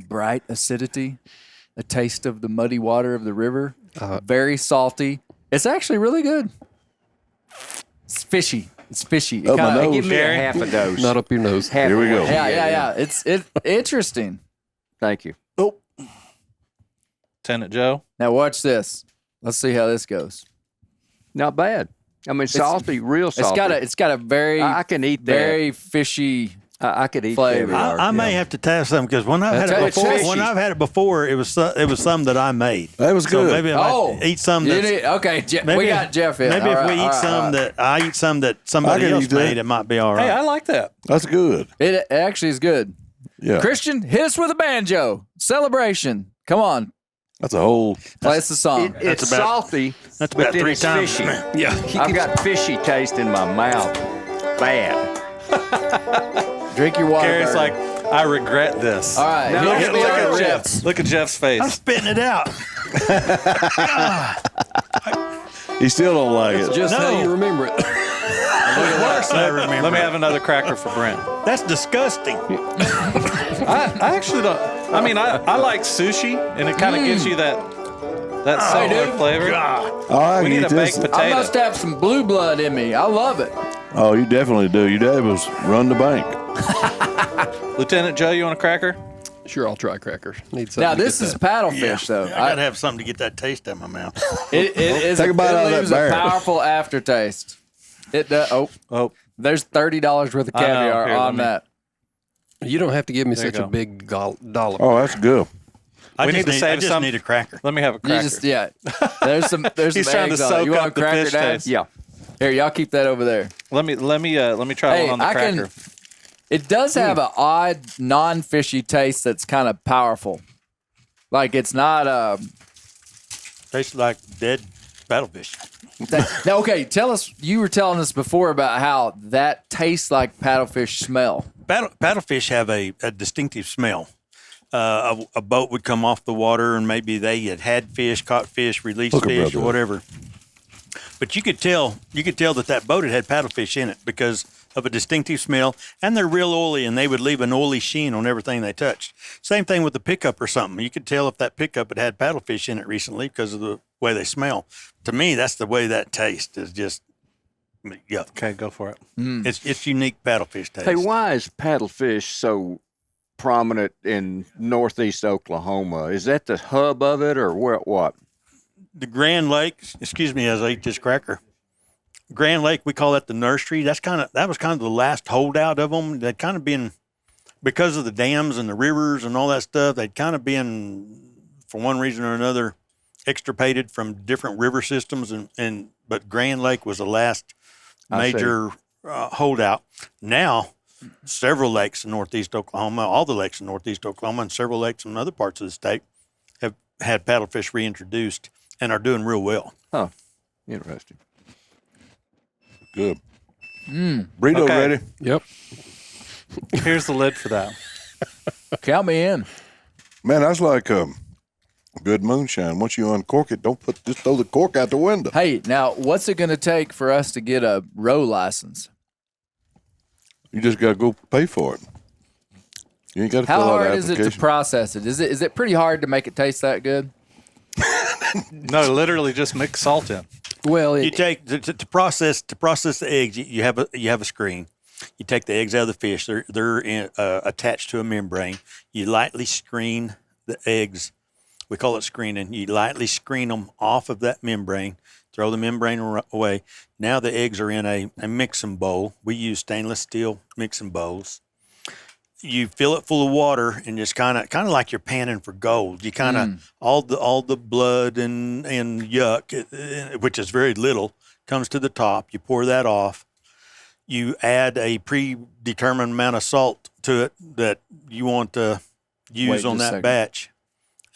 Bright acidity, a taste of the muddy water of the river, very salty. It's actually really good. It's fishy. It's fishy. It Up my kinda- nose. Give me a Gary? half a dose. Not up your nose. Half Here we a go. dose. Yeah. It's interesting. Thank you. Lieutenant Joe. Now watch this. Let's see how this goes. Not bad. I mean, salty, real salty. It's got a very I can eat that. very fishy. I could eat flavor. caviar. I may have to test some because when I've had That's it right, before, it's when fishy. I've had it before, it was some that I made. That was So good. maybe if I eat some You that's need- okay, we maybe- got Jeff in. Maybe All if right, we all eat right, some all right. that I eat some that somebody can else eat that. made, it might be all right. Hey, I like that. That's good. It actually is good. Yeah. Christian, hit us with a banjo celebration. Come on, That's a whole. play us a song. It's about- salty. That's but about then 3 it's times. fishy. Yeah. I've got fishy taste in my mouth. Bad. Drink your water. Gary's Bird. like, I regret this. all right, No, hit look me at on the Jeff. lips. Look at Jeff's I'm face. spitting it out. He still don't like it. Just how you remember it. Let me have another cracker for Brent. That's disgusting. I actually don't. I mean, I like sushi, and it kind of gives you that similar flavor. I We can need eat a baked this. I potato. must have some blue blood in me. I love it. Oh, you definitely do. Your dad was run the bank. Lieutenant Joe, you want a cracker? Sure, I'll try crackers. Need something Now to get this is that. paddlefish, though. I gotta have something to get that taste out of my mouth. It is. Take a bite out of it that leaves a bear. powerful aftertaste. It does. Oh, There's $30 worth of I know. caviar Here, let on me- that. You don't have to give me There you such a go. big dollop. Oh, that's good. We need to I save just some- need a cracker. let me have a You cracker. just There's some He's trying to eggs on it. soak You want up a the cracker, fish Dave? taste. Yeah. Here, y'all keep that over there. Let me try Hey, one on the I can- cracker. It does have an odd non-fishy taste that's kind of powerful. Like it's not Tastes like dead paddlefish. Now, okay, tell us. You were telling us before about how that tastes like paddlefish smell. Paddlefish have a distinctive smell. A boat would come off the water, and maybe they had fish, caught fish, released Look at fish, or brother. whatever. But you could tell that boat had paddlefish in it because of a distinctive smell, and they're real oily, and they would leave an oily sheen on everything they touched. Same thing with the pickup or something. You could tell if that pickup had paddlefish in it recently because of the way they smell. To me, that's the way that tastes is just yuck. Okay, go for it. It's unique paddlefish taste. Hey, why is paddlefish so prominent in northeast Oklahoma? Is that the hub of it, or what? The Grand Lake, excuse me, as I eat this cracker. Grand Lake, we call that the nursery. That was kind of the last holdout of them. They'd kind of been, because of the dams and the rivers and all that stuff, they'd kind of been, for one reason or another, extirpated from different river systems. But Grand Lake was the last major holdout. Now, several lakes in northeast Oklahoma, all the lakes in northeast Oklahoma, and several lakes in other parts of the state have had paddlefish reintroduced and are doing real well. Huh. Interesting. Good. Burrito Okay. ready? Yep. Here's the lid for that. Count me in. Man, that's like good moonshine. Once you uncork it, just throw the cork out the window. Hey, now what's it going to take for us to get a row license? You just got to go pay for it. You ain't got to How fill out hard an is it application. to process it? Is it pretty hard to make it taste that good? No, literally just mix salt in. Well, You take to process the eggs. You have a screen. You take the eggs out of the fish. They're attached to a membrane. You lightly screen the eggs. We call it screening. You lightly screen them off of that membrane. Throw the membrane away. Now the eggs are in a mixing bowl. We use stainless steel mixing bowls. You fill it full of water and just kind of like you're panning for gold. You kind of all the blood and yuck, which is very little, comes to the top. You pour that off. You add a predetermined amount of salt to it that you want to use Wait on just a that second. batch,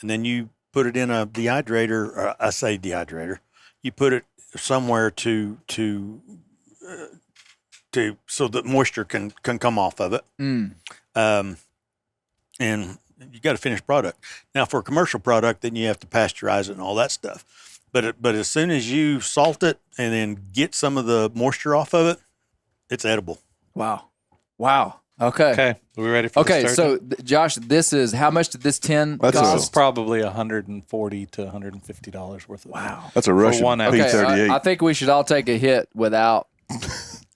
and then you put it in a dehydrator. Or I say dehydrator. You put it somewhere to so that moisture can come off of it. And you got a finished product. Now, for a commercial product, then you have to pasteurize it and all that stuff. But as soon as you salt it and then get some of the moisture off of it, it's edible. wow. Okay. Okay, are we ready for Okay, the sturgeon? so Josh, this is how much did this tin That's This cost? is probably $140 to $150 worth of Wow. That's a Russian one ounce. Okay, P-38. I think we should all take a hit without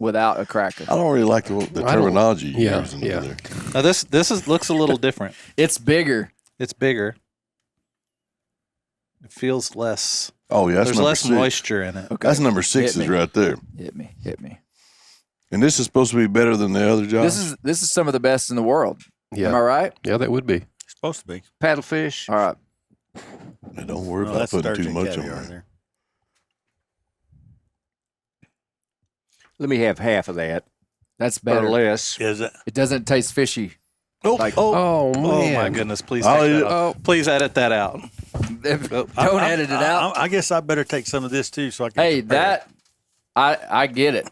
a cracker. I don't really like the terminology you're Yeah, using yeah. over there. Now this looks a little different. It's bigger. It's bigger. It feels less. Oh, yeah, that's There's number less 6. moisture in it. Okay. That's number 6 Hit is me. right there. Hit me. And this is supposed to be better than the other jobs. This is some of the best in the world. Yeah. Am I right? Yeah, that would be. It's supposed to be. Paddlefish. All right. Now, don't worry Well, about that's putting too sturgeon much on caviar there. Let me have half of that, That's or better. less. Is it? It doesn't taste fishy. Like, Oh man. oh my goodness! Please, I'll take eat that it. out. Please edit that out. Don't edit it out. I guess I better take some of this too, so I can. Hey, compare it. that I get it.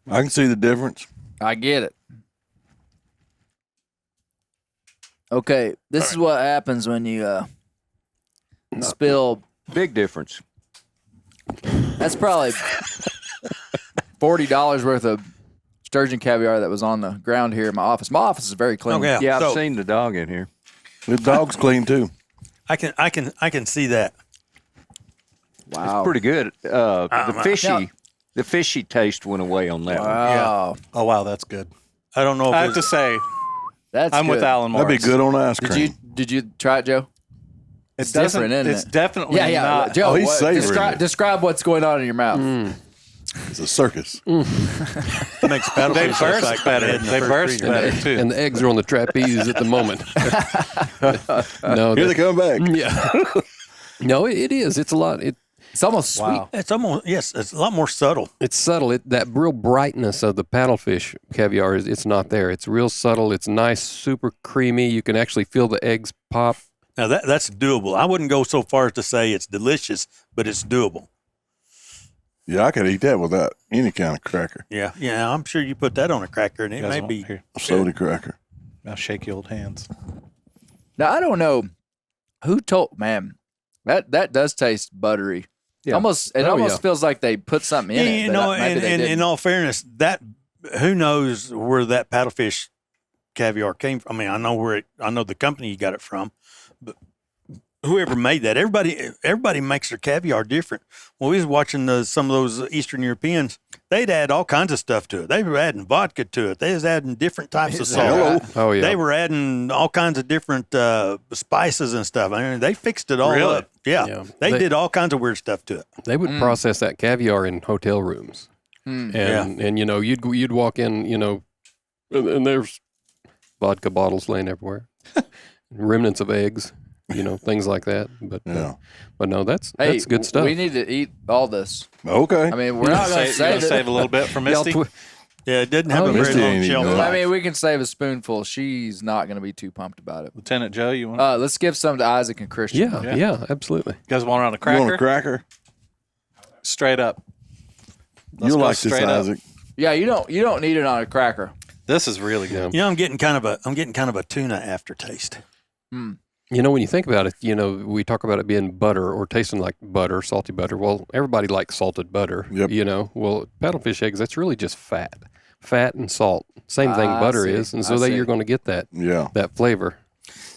I can see the difference. I get it. Okay, this is what happens when you spill. Big difference. That's probably $40 worth of sturgeon caviar that was on the ground here in my office. My office is very clean. Okay. Yeah, I've So- seen the dog in here. The dog's clean too. I can see that. Wow. It's pretty good. The fishy taste went away on that one. Wow. Oh wow, that's good. I don't know if I have it's- to say, That's I'm good. with Alan Morris. That'd be good on ice cream. Did you try it, Joe? It's different, isn't It's it? definitely Yeah. not. Joe, Oh, he's savoring it. describe what's going on in your mouth. It's a circus. It makes They paddlefish burst like better. head in the They first burst three better days. too. And the eggs are on the trapeze at the moment. No, Here they come back. yeah. No, it is. It's a lot. It's almost sweet. Wow. It's almost it's a lot more subtle. It's subtle. That real brightness of the paddlefish caviar it's not there. It's real subtle. It's nice, super creamy. You can actually feel the eggs pop. Now that's doable. I wouldn't go so far as to say it's delicious, but it's doable. Yeah, I could eat that without any kind of cracker. Yeah, I'm sure you put that on a cracker and it You guys may want- be. here, A soda cracker. I'll shake your old hands. Now I don't know who told man that does taste buttery. Yeah. It almost feels like they put something in it. You but know, maybe they in didn't. all fairness, that who knows where that paddlefish caviar came from? I mean, I know the company you got it from, but whoever made that, everybody makes their caviar different. When we was watching some of those Eastern Europeans, they'd add all kinds of stuff to it. They were adding vodka to it. They was adding different types of salt. Hello. Oh yeah. They were adding all kinds of different spices and stuff. I mean, they fixed it all Really? up. Yeah. Yeah. They They- did all kinds of weird stuff to it. They would process that caviar in hotel rooms, and you know you'd walk in, you know, and there's vodka bottles laying everywhere, remnants of eggs, you know, things like that. But Yeah. but no, that's Hey, good stuff. We need to eat all this. Okay. I mean, we're not going to save it. Save a little bit for Y'all Misty. Yeah, it didn't have Oh, a very Misty long ain't shelf eating life. I mean, we can save a spoonful. She's not going to be too pumped about it. Lieutenant Joe, you want? Let's give some to Isaac and Christian. yeah, absolutely. You guys want it on a You cracker? want a cracker? Straight up. Let's You'll go like this, straight up. Isaac. Yeah, you don't need it on a cracker. This is really good. You know, I'm getting kind of a tuna aftertaste. You know, when you think about it, you know, we talk about it being butter or tasting like butter, salty butter. Well, everybody likes salted butter. Yep. You know, well, paddlefish eggs, that's really just fat and salt. Same thing I butter see. is, and I so see. you're going to get that Yeah. flavor.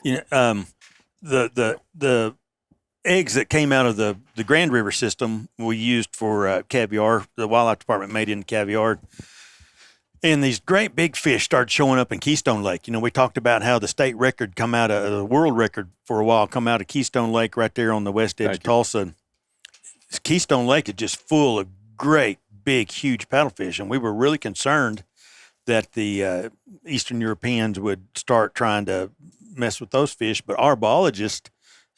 You know, the eggs that came out of the Grand River system we used for caviar. The wildlife department made in caviar. And these great big fish started showing up in Keystone Lake. You know, we talked about how the state record come out of the world record for a while, come out of Keystone Lake right there on the west edge of Tulsa. Keystone Lake is just full of great, big, huge paddlefish. And we were really concerned that the Eastern Europeans would start trying to mess with those fish. But our biologists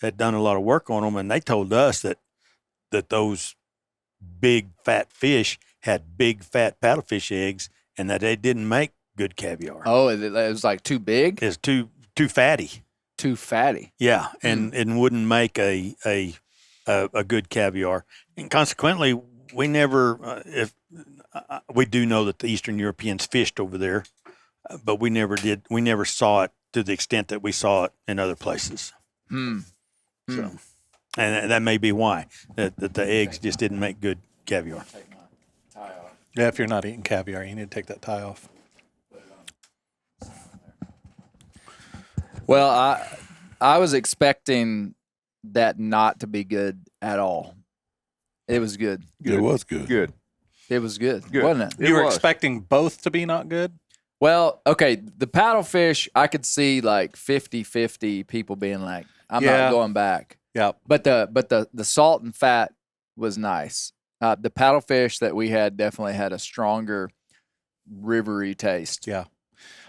had done a lot of work on them, and they told us that those big, fat fish had big, fat paddlefish eggs, and that they didn't make good caviar. Oh, it was like too big, It's too fatty. too fatty. Yeah, and wouldn't make a good caviar. And consequently, we never we do know that the Eastern Europeans fished over there, but we never saw it to the extent that we saw it in other places. So, and that may be why that the eggs just didn't make good caviar. Yeah, if you're not eating caviar, you need to take that tie off. Well, I was expecting that not to be good at all. It was good. It was good. Good. It was good, Good. wasn't it? It You were was. expecting both to be not good? Well, okay, the paddlefish, I could see like 50-50 people being like, I'm Yeah. not going back. Yeah. But the salt and fat was nice. The paddlefish that we had definitely had a stronger rivery taste. Yeah.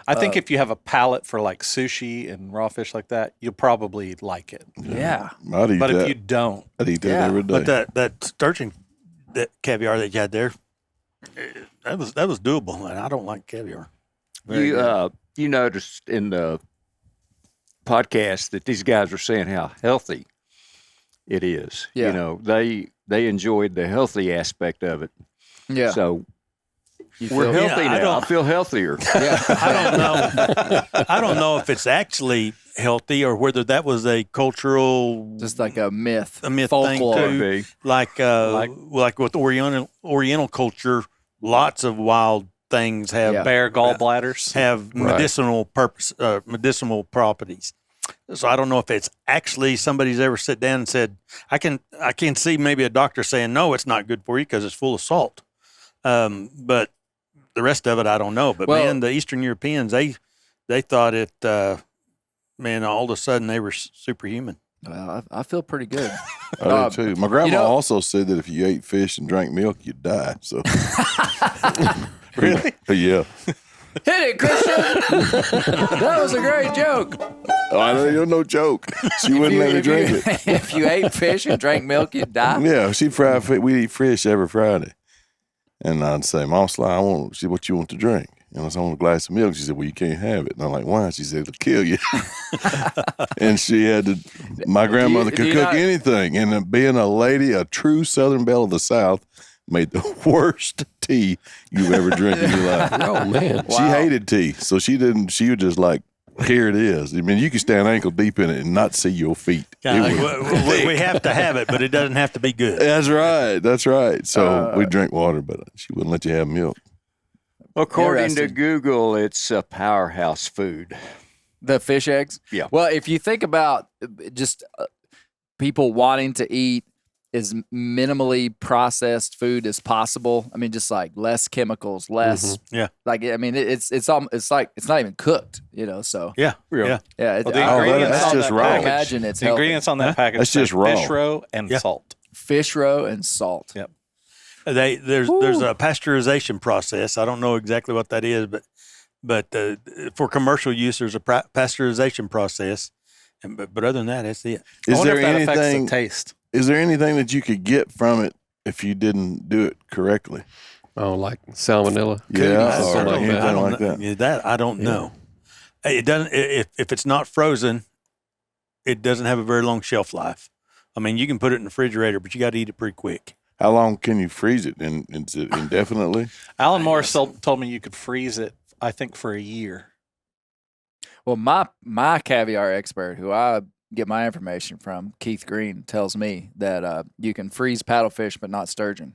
I think if you have a palate for like sushi and raw fish like that, you'll probably like it. Yeah. I'd eat But that. if you don't, I'd eat that Yeah. every day. But that sturgeon, that caviar that you had there, that was doable. And I don't like caviar. You noticed in the podcast that these guys were saying how healthy it is. Yeah. You know, they enjoyed the healthy aspect of it. Yeah. So We're healthy Yeah, now. I feel healthier. Yeah. I don't know if it's actually healthy or whether that was a cultural Just like a myth. thing folklore. Could too. be. Like with Oriental culture, lots of wild things have Yeah. Bear gallbladders. have medicinal medicinal properties. So I don't know if it's actually somebody's ever sit down and said, I can see maybe a doctor saying, no, it's not good for you because it's full of salt. But the rest of it, I don't know. But Well- man, the Eastern Europeans, they thought it, man, all of a sudden they were superhuman. Well, I feel pretty good. I do too. My grandma know- also said that if you ate fish and drank milk, you'd die. So, Really? yeah. Hit it, Christian. That was a great joke. Oh, I know you're no joke. She wouldn't let me drink it. If you ate fish and drank milk, you'd die. Yeah, she fried fish. We eat fish every Friday. And I'd say, Mom Sly, she said, what you want to drink? And I said, I want a glass of milk. She said, well, you can't have it. And I'm like, why? She said, it'll kill you. And she had to, my grandmother do could you cook not- anything. And being a lady, a true Southern belle of the South, made the worst tea you've ever drank in your life. Oh man. She hated tea. So she was just like, here it is. I mean, you can stand ankle deep in it and not see your feet. We have to have it, but it doesn't have to be good. That's right. That's right. So we drink water, but she wouldn't let you have milk. According to Interesting. Google, it's a powerhouse food. The fish eggs? Yeah. Well, if you think about just people wanting to eat as minimally processed food as possible, I mean, just like less chemicals, less. Yeah. Like, I mean, it's like it's not even cooked, so Yeah. Yeah. yeah. Well, the Oh, ingredients that's on just that raw. I package, imagine it's the healthy. ingredients on that package That's just say raw. fish roe and Yeah. salt. Fish roe and salt. Yep. There's a pasteurization process. I don't know exactly what that is, but for commercial use, there's a pasteurization process. But other than that, that's it. I Is wonder there if that affects anything? the taste. Is there anything that you could get from it if you didn't do it correctly? Oh, like salmonella. Yeah, something or like anything that. I don't like know. that. Yeah, that I don't know. It doesn't. If it's not frozen, it doesn't have a very long shelf life. I mean, you can put it in the refrigerator, but you got to eat it pretty quick. How long can you freeze it? And is it indefinitely? Alan Morris told me you could freeze it, I think, for a year. Well, my caviar expert, who I get my information from, Keith Green, tells me that you can freeze paddlefish but not sturgeon.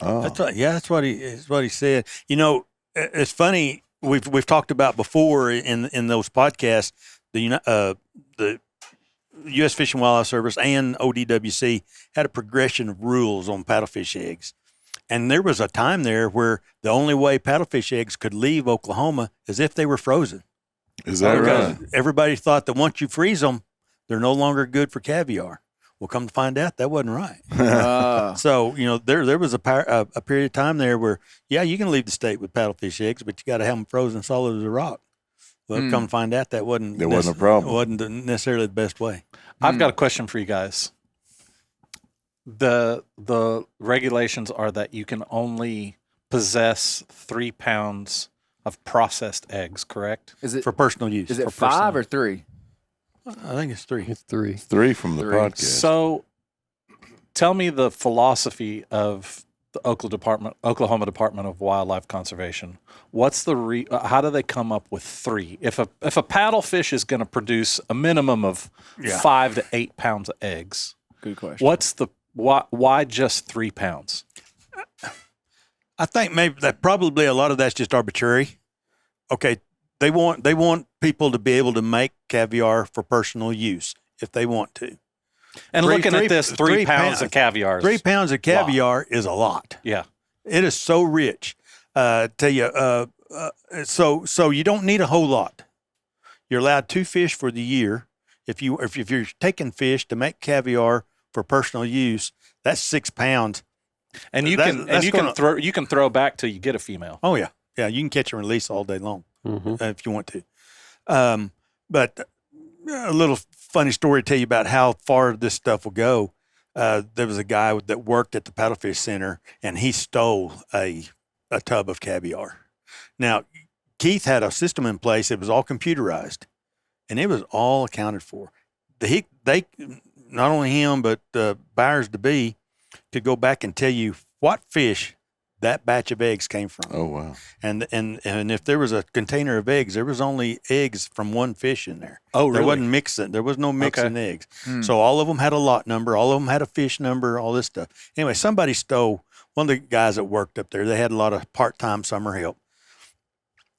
Oh, That's what he said. It's funny. We've talked about before in those podcasts. The U.S. Fish and Wildlife Service and ODWC had a progression of rules on paddlefish eggs, and there was a time there where the only way paddlefish eggs could leave Oklahoma is if they were frozen. is that right? Because everybody thought that once you freeze them, they're no longer good for caviar. Well, come to find out, that wasn't right. So, there was a period of time there where, yeah, you can leave the state with paddlefish eggs, but you got to have them frozen solid as a rock. Well, come to find out, that wasn't There wasn't a problem. Wasn't necessarily the best way. I've got a question for you guys. The regulations are that you can only possess 3 pounds of processed eggs, correct? Is it For personal use. is it for 5 personal- or 3? I think it's 3. It's 3. 3 from the Three. podcast. So tell me the philosophy of the Oklahoma Department of Wildlife Conservation. What's the how do they come up with 3? If a paddlefish is going to produce a minimum of 5 to 8 pounds of eggs, Good question. what's the why just 3 pounds? I think maybe that probably a lot of that's just arbitrary. Okay, they want people to be able to make caviar for personal use if they want to. And Three- looking three- at this, 3 3 pounds pounds. of caviar. 3 pounds of caviar is a lot. Yeah. It is so rich. Tell you, so you don't need a whole lot. You're allowed 2 fish for the year. If you're taking fish to make caviar for personal use, that's 6 pounds. And you can throw back till you get a female. Oh yeah, you can catch and release all day long if you want to. But a little funny story to tell you about how far this stuff will go. There was a guy that worked at the Paddlefish Center, and he stole a tub of caviar. Now, Keith had a system in place. It was all computerized, and it was all accounted for. They not only him but buyers to be could go back and tell you what fish that batch of eggs came from. Oh, wow. And if there was a container of eggs, there was only eggs from one fish in there. Oh, really? There wasn't mixing. There was no mixing eggs. Hmm. So all of them had a lot number. All of them had a fish number, all this stuff. Anyway, somebody stole, one of the guys that worked up there, they had a lot of part-time summer help.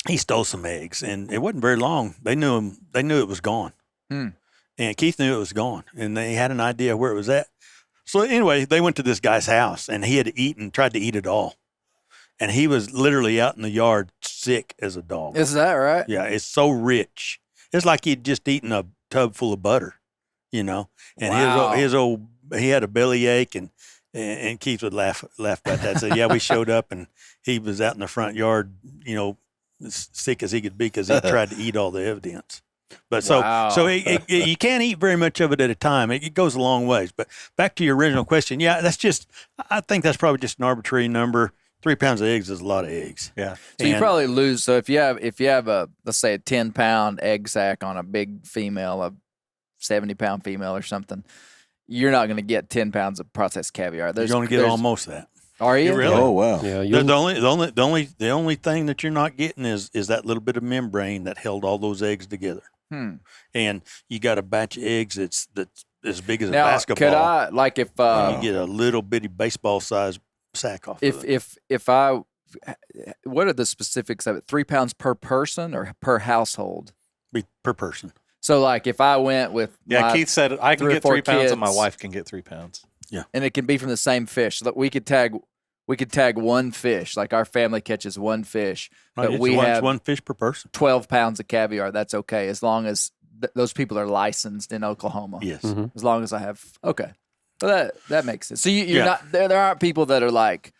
He stole some eggs, and it wasn't very long. They knew it was gone. Hmm. And Keith knew it was gone, and they had an idea where it was at. So anyway, they went to this guy's house, and he had tried to eat it all. And he was literally out in the yard sick as a dog. Is that right? Yeah, it's so rich. It's like he'd just eaten a tub full of butter, And Wow. he had a bellyache, and Keith would laugh about that. Say, yeah, we showed up, and he was out in the front yard, as sick as he could be because he tried to eat all the evidence. But Wow. so you can't eat very much of it at a time. It goes a long ways. But back to your original question, yeah, I think that's probably just an arbitrary number. 3 pounds of eggs is a lot of eggs. Yeah. So you probably lose. So if you have a, let's say, a 10-pound egg sack on a big female, a 70-pound female or something, you're not going to get 10 pounds of processed caviar. You're going to get almost that. Are you? Really? Oh, wow. Yeah, The only thing that you're not getting is that little bit of membrane that held all those eggs together. And you got a batch of eggs that's as big as a basketball. Could I, like, if you get a little bitty baseball size sack off of it. if I, what are the specifics of it? 3 pounds per person or per household? Be per person. So, like, if I went with Keith said I can 3 or get 4 3 pounds and my kids, wife can get 3 pounds. and it can be from the same fish. So we could tag one fish. Like, our family catches one fish, but It's we have one fish per person. 12 pounds of caviar. That's okay as long as those people are licensed in Oklahoma. Yes. Mm-hmm. As long as I have Well, that makes sense. So you're not there. There aren't people that are like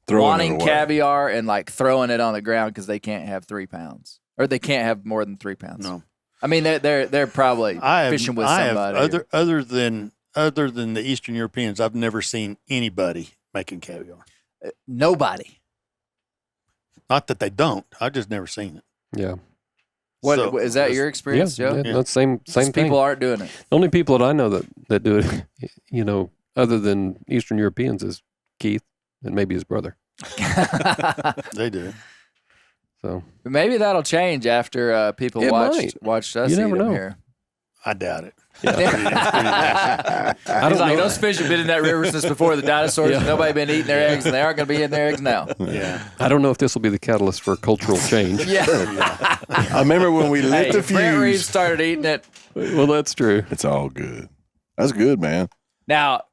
wanting caviar and like throwing it on the ground because they can't have 3 pounds or they can't have more than 3 pounds. No. I mean they're probably fishing with somebody. Other than the Eastern Europeans, I've never seen anybody making caviar. Nobody. Not that they don't. I've just never seen it. Yeah. What is that your experience, Joe? Yeah, that's same thing. People aren't doing it. The only people that I know that do it, other than Eastern Europeans, is Keith and maybe his brother. They do. So Maybe that'll change after people It watched us You eat never them know. here. I doubt it. He's like, those fish have been in that river since before the dinosaurs. Yeah. And nobody been eating their eggs, and they aren't going to be in their eggs now. Yeah. I don't know if this will be the catalyst for a cultural change. Yeah. I remember when we lit the Brent Reaves fuse. started eating it. Well, that's true. It's all good. That's good, man. Now,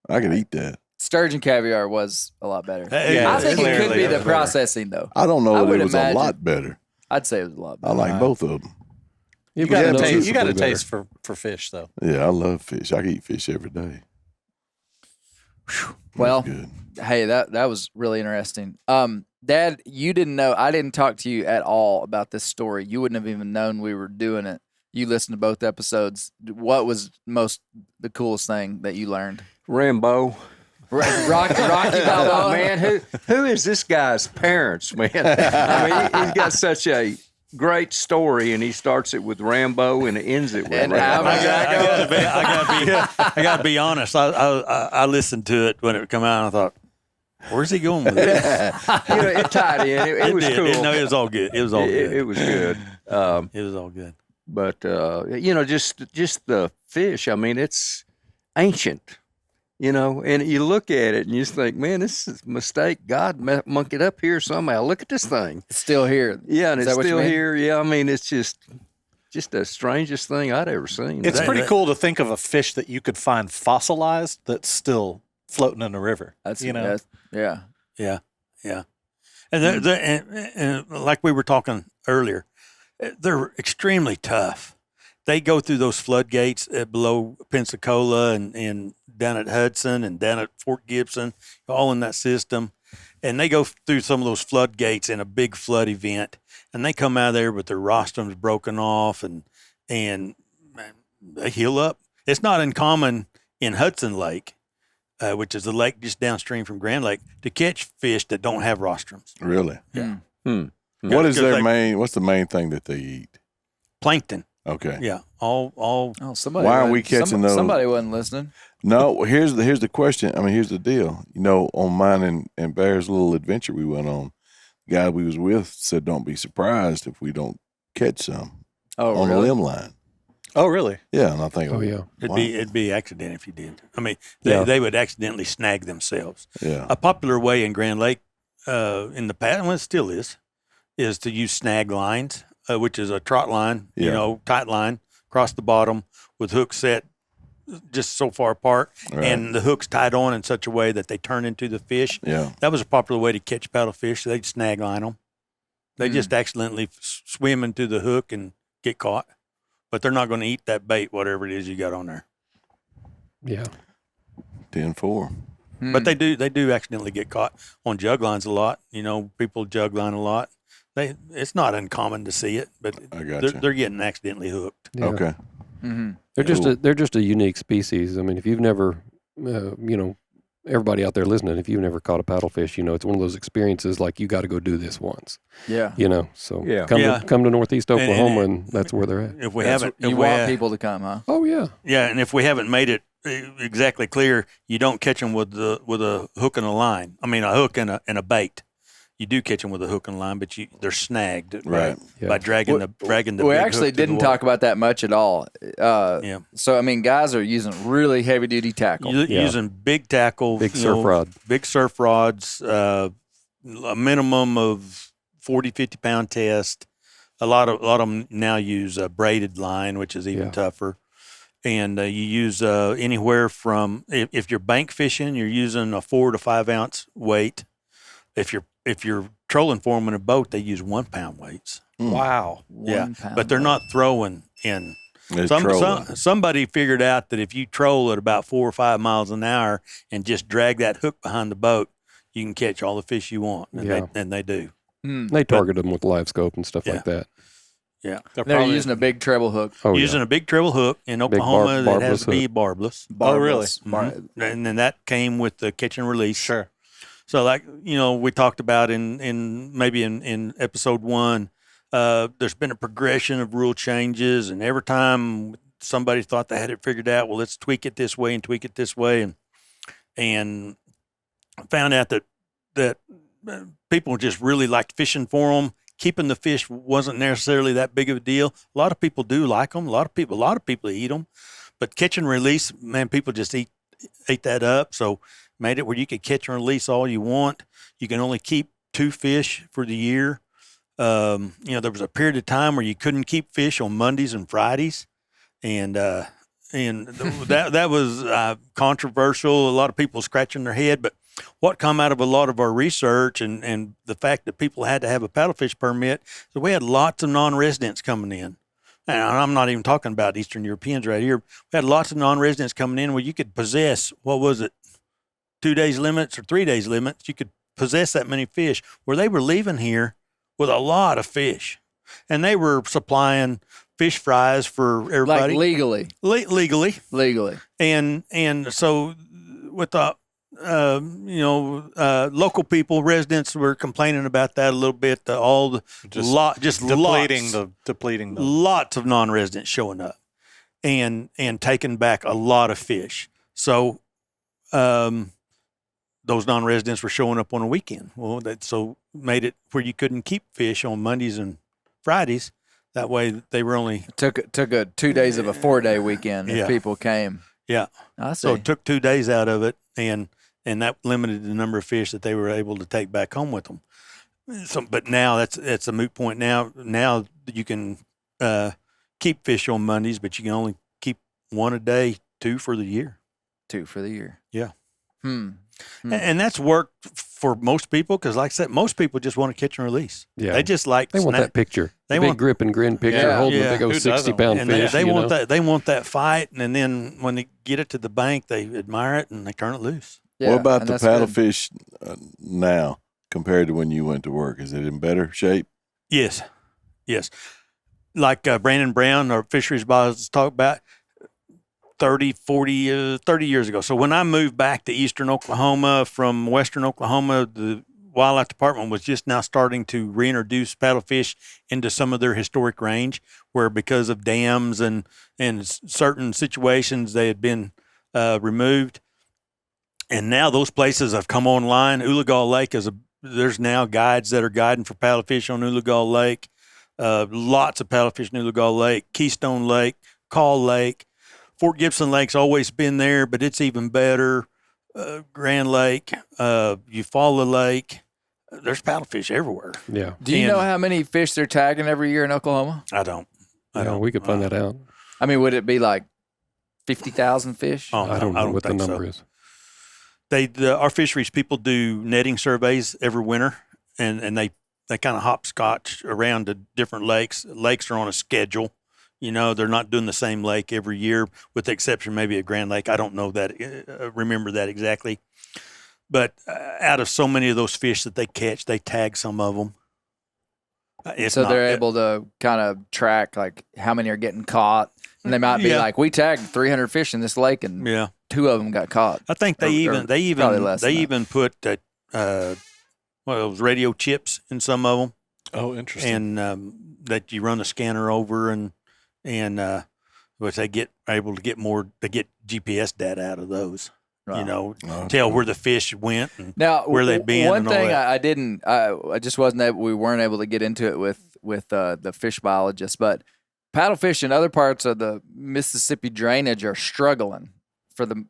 I can eat that. sturgeon caviar was a lot better. Yeah, I think it could clearly be it the was better. processing, though. I don't know I that would it was imagine- a lot better. I'd say it was a lot I better. like both of them. It You got was a taste. You got a noticeably taste for fish, though. Yeah, I love fish. I can eat fish every day. Well, Good. hey, that was really interesting. Dad, you didn't know. I didn't talk to you at all about this story. You wouldn't have even known we were doing it. You listened to both episodes. What was the coolest thing that you learned? Rambo. Rocky Balboa. Man, who is this guy's parents, man? I mean, he's got such a great story, and he starts it with Rambo and it ends it with And Rambo. I gotta be honest. I listened to it when it come out, and I thought, "Where's he going with this?" You know, it tied in. It was did. cool. No, it was all good. It was all good. It was good. It was all good. But just the fish. I mean, it's ancient. And you look at it and you just think, man, this is a mistake. God monkeyed up here somehow. Look at this thing. It's still here. Yeah, and Is it's that what you still mean? here. Yeah, I mean, it's just the strangest thing I'd ever seen. It's pretty cool to think of a fish that you could find fossilized that's still floating in the river. That's yeah. Yeah. And and like we were talking earlier, they're extremely tough. They go through those floodgates below Pensacola and down at Hudson and down at Fort Gibson, all in that system. And they go through some of those floodgates in a big flood event, and they come out of there with their rostrums broken off and they heal up. It's not uncommon in Hudson Lake, which is the lake just downstream from Grand Lake, to catch fish that don't have rostrums. Really? Yeah. What's Because the main thing that they eat? Plankton. Okay. Yeah, all. Oh, somebody. Why aren't we catching those? Somebody wasn't listening. No, here's the question. I mean, here's the deal. You know, on mine and Bear's little adventure we went on, the guy we was with said, "Don't be surprised if we don't catch some on the limb line." Oh, really? Yeah, and I think, Oh yeah. It'd be accident if you did. I mean, they would accidentally snag themselves. yeah, A popular way in Grand Lake, in the past, and it still is to use snag lines, which is a trot line, Yeah. tight line across the bottom with hooks set just so far apart, Right. and the hooks tied on in such a way that they turn into the fish. yeah. That was a popular way to catch paddlefish. So they'd snag line them. They just accidentally swim into the hook and get caught. But they're not going to eat that bait, whatever it is you got on there. Yeah. 10-4. But they do accidentally get caught on jug lines a lot. You know, people jug line a lot. It's not uncommon to see it, but I gotcha. they're getting accidentally hooked. Yeah. Okay. They're just a unique species. I mean, if you've never, everybody out there listening, if you've never caught a paddlefish, it's one of those experiences like you got to go do this once. Yeah. So Yeah. come to Northeast And- Oklahoma, and that's where they're at. If we That's haven't, what- you want people to come, huh? Oh yeah. yeah, and if we haven't made it exactly clear, you don't catch them with a hook and a line. I mean, a hook and a bait. You do catch them with a hook and line, but they're snagged Right. by dragging the We big actually hook to the didn't water. talk about that much at all. Yeah. So I mean, guys are using really heavy duty tackle. Using big tackle, Big surf rod. big surf rods, a minimum of 40, 50 pound test. A lot of them now use a braided line, which is even Yeah. tougher. And you use anywhere from if you're bank fishing, you're using a 4 to 5 ounce weight. If you're trolling for them in a boat, they use 1 pound weights. Wow. One pound but they're weight. not throwing in. It's trolling. Somebody figured out that if you troll at about 4 or 5 miles an hour and just drag that hook behind the boat, you can catch all the fish you want, and they do. They target them with live scope and stuff like that. Yeah, They're using a big treble hook. Oh using a big treble hook in Oklahoma that has to be barbless. Oh, really? Mhm. And then that came with the catch and release. Sure. So, like we talked about in episode 1, there's been a progression of rule changes, and every time somebody thought they had it figured out, well, let's tweak it this way and tweak it this way, and found out that people just really liked fishing for them. Keeping the fish wasn't necessarily that big of a deal. A lot of people do like them. A lot of people eat them, but catch and release, man, people just ate that up. So made it where you could catch and release all you want. You can only keep 2 fish for the year. There was a period of time where you couldn't keep fish on Mondays and Fridays, and that was controversial. A lot of people scratching their head, but what come out of a lot of our research and the fact that people had to have a paddlefish permit, so we had lots of non-residents coming in. And I'm not even talking about Eastern Europeans right here. We had lots of non-residents coming in where you could possess, 2 days limits or 3 days limits. You could possess that many fish, where they were leaving here with a lot of fish. And they were supplying fish fries for everybody. Like legally. Legally. And so with the local people, residents were complaining about that a little bit. Depleting the Lots of non-residents showing up and taking back a lot of fish. So those non-residents were showing up on a weekend. Well, that so made it where you couldn't keep fish on Mondays and Fridays. That way they were only Took a 2 days of a 4-day weekend if Yeah. people came. yeah. I see. So it took 2 days out of it, and that limited the number of fish that they were able to take back home with them. So, but now that's a moot point. Now you can keep fish on Mondays, but you can only keep 1 a day, 2 for the year. 2 for the year. Yeah. Hmm. And that's worked for most people because, like I said, most people just want to catch and release. Yeah. They just like They want snack- that picture. They Big want- grip and grin picture, Yeah. holding Yeah. a big old Who doesn't? 60-pound and fish. they you want know? that. They want that fight, and then when they get it to the bank, they admire it and they turn it loose. Yeah, What about and the that's good. paddlefish now compared to when you went to work? Is it in better shape? Yes. Like Brandon Brown, our fisheries boss, talked about 30 years ago. So when I moved back to eastern Oklahoma from western Oklahoma, Wildlife Department was just now starting to reintroduce paddlefish into some of their historic range, where because of dams and certain situations they had been removed. And now those places have come online. Oologah Lake there's now guides that are guiding for paddlefish on Oologah Lake. Lots of paddlefish in Oologah Lake, Keystone Lake, Call Lake. Fort Gibson Lake's always been there, but it's even better. Grand Lake, Eufaula Lake. There's paddlefish everywhere. Yeah. Do you know how many fish they're tagging every year in Oklahoma? I don't. We could find that out. I mean, would it be like 50,000 fish? Oh, I don't know what the think number so. is. Our fisheries people do netting surveys every winter, and they kind of hopscotch around to different lakes. Lakes are on a schedule. They're not doing the same lake every year, with the exception maybe of Grand Lake. I don't know that, remember that exactly. But out of so many of those fish that they catch, they tag some of them. They're able to kind of track like how many are getting caught. And they might be like, we tagged 300 fish in this lake, and 2 of them got caught. I think they even put those radio chips in some of them. Oh, interesting. And that you run the scanner over, and which they get able to get more. They get GPS data out of those. Right. Tell where the fish went and now, where they've been. One and all thing that. I just wasn't able. We weren't able to get into it with the fish biologists, but paddlefish in other parts of the Mississippi drainage are struggling for the.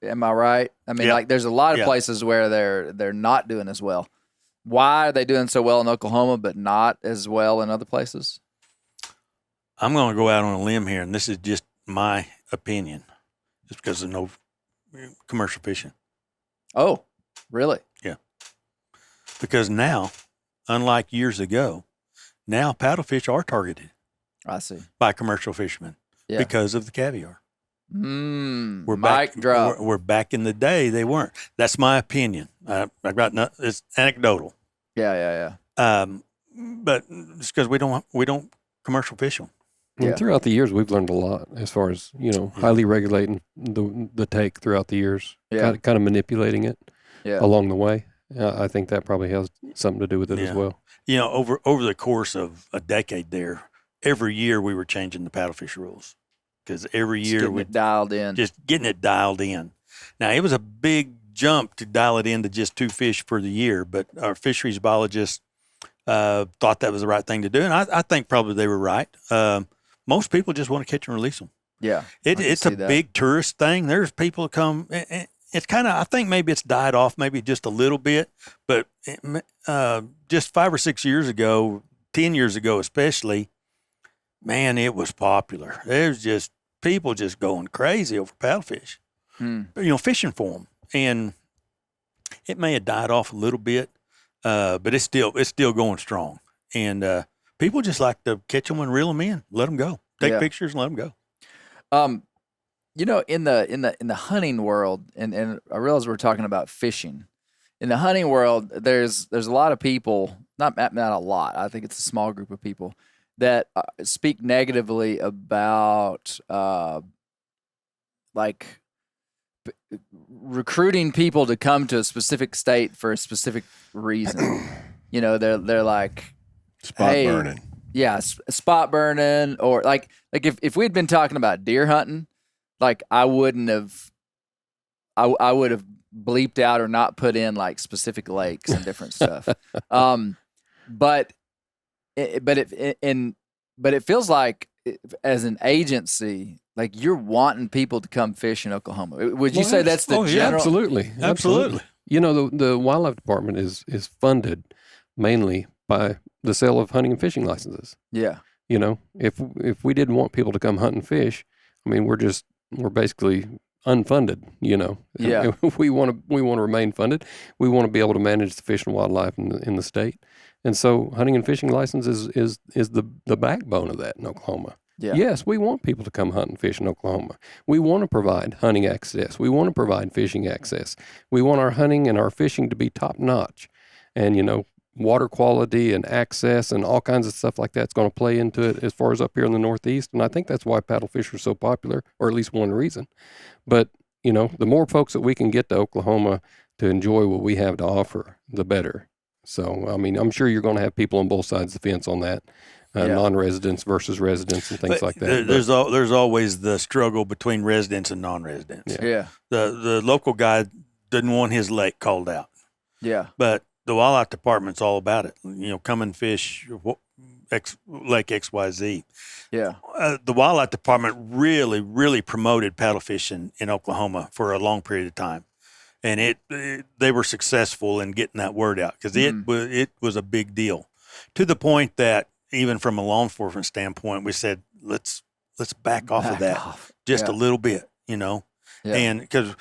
Am I right? I mean, like there's a lot of places where they're not doing as well. Why are they doing so well in Oklahoma but not as well in other places? I'm going to go out on a limb here, and this is just my opinion, just because of no commercial fishing. Oh, really? Yeah. Because now, unlike years ago, now paddlefish are targeted. I see. By commercial fishermen because of the caviar. Mic drop. We're back in the day, they weren't. That's my opinion. It's anecdotal. Yeah. But it's because we don't commercial fish them. And throughout the years, we've learned a lot as far as highly regulating the take throughout the years. Kind of manipulating it along the way. I think that probably has something to do with it as well. Over the course of a decade there, every year we were changing the paddlefish rules. Because every year we dialed in, just getting it dialed in. Now it was a big jump to dial it into just 2 fish for the year, but our fisheries biologists thought that was the right thing to do, and I think probably they were right. Most people just want to catch and release them. Yeah, it's a big tourist thing. There's people that come. It's kind of, I think maybe it's died off, maybe just a little bit, but just 5 or 6 years ago, 10 years ago especially. Man, it was popular. There's just people just going crazy over paddlefish, fishing for them. And it may have died off a little bit, but it's still going strong. And people just like to catch them and reel them in, let them go, take pictures and let them go. In the hunting world, and I realize we're talking about fishing. In the hunting world, there's a lot of people, not a lot. I think it's a small group of people that speak negatively about recruiting people to come to a specific state for a specific reason. They're like spot burning. Yeah, spot burning, or like if we'd been talking about deer hunting, like I would have bleeped out or not put in like specific lakes and different stuff. But it feels like as an agency, like you're wanting people to come fish in Oklahoma. Would you say that's the general? Absolutely. The wildlife department is funded mainly by the sale of hunting and fishing licenses. Yeah. If we didn't want people to come hunt and fish, I mean, we're basically unfunded. Yeah. We want to remain funded. We want to be able to manage the fish and wildlife in the state. And so hunting and fishing license is the backbone of that in Oklahoma. Yeah. Yes, we want people to come hunt and fish in Oklahoma. We want to provide hunting access. We want to provide fishing access. We want our hunting and our fishing to be top notch. And, water quality and access and all kinds of stuff like that's going to play into it as far as up here in the Northeast. And I think that's why paddlefish are so popular, or at least one reason. But, the more folks that we can get to Oklahoma to enjoy what we have to offer, the better. So, I mean, I'm sure you're going to have people on both sides of the fence on that, non-residents versus residents and things like that. There's always the struggle between residents and non-residents. Yeah. The local guy didn't want his lake called out. Yeah. But the wildlife department's all about it. Come and fish Lake XYZ. Yeah. The wildlife department really, really promoted paddle fishing in Oklahoma for a long period of time. And they were successful in getting that word out because it was a big deal, to the point that even from a law enforcement standpoint, we said, let's back off of that just a little bit, and because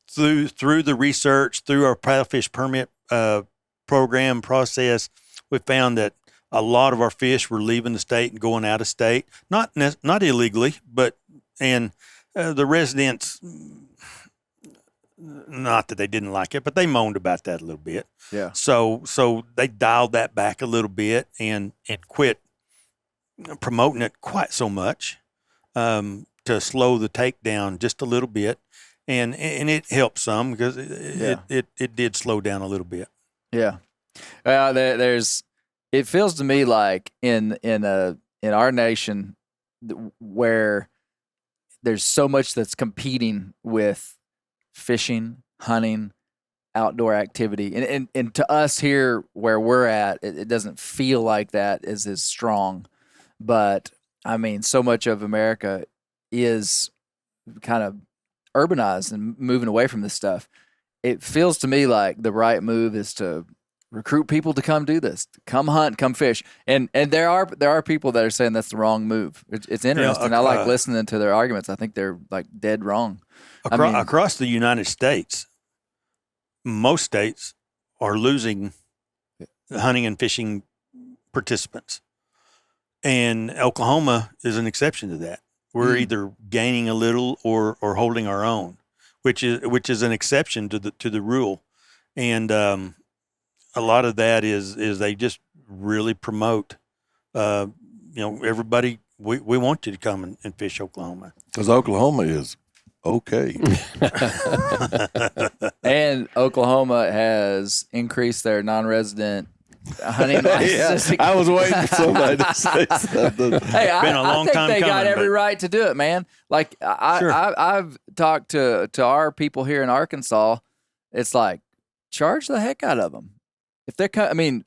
through the research, through our paddlefish permit program process, we found that a lot of our fish were leaving the state and going out of state, not illegally, but the residents, not that they didn't like it, but they moaned about that a little bit. Yeah. So they dialed that back a little bit and quit promoting it quite so much, to slow the takedown just a little bit, and it helped some because it did slow down a little bit. Yeah. It feels to me like in our nation where there's so much that's competing with fishing, hunting, outdoor activity, and to us here where we're at, it doesn't feel like that is as strong. But I mean, so much of America is kind of urbanized and moving away from this stuff. It feels to me like the right move is to recruit people to come do this, come hunt, come fish. And there are people that are saying that's the wrong move. It's interesting. I like listening to their arguments. I think they're like dead wrong. Across the United States, most states are losing hunting and fishing participants. And Oklahoma is an exception to that. We're either gaining a little or holding our own, which is an exception to the rule. And a lot of that is they just really promote, everybody, we want you to come and fish Oklahoma. Because Oklahoma is okay. And Oklahoma has increased their non-resident hunting licenses. Yeah, I was waiting for somebody to say something. Hey, I think they got every right to do it, man. Like I've talked to our people here in Arkansas. It's like, charge the heck out of them. If they're,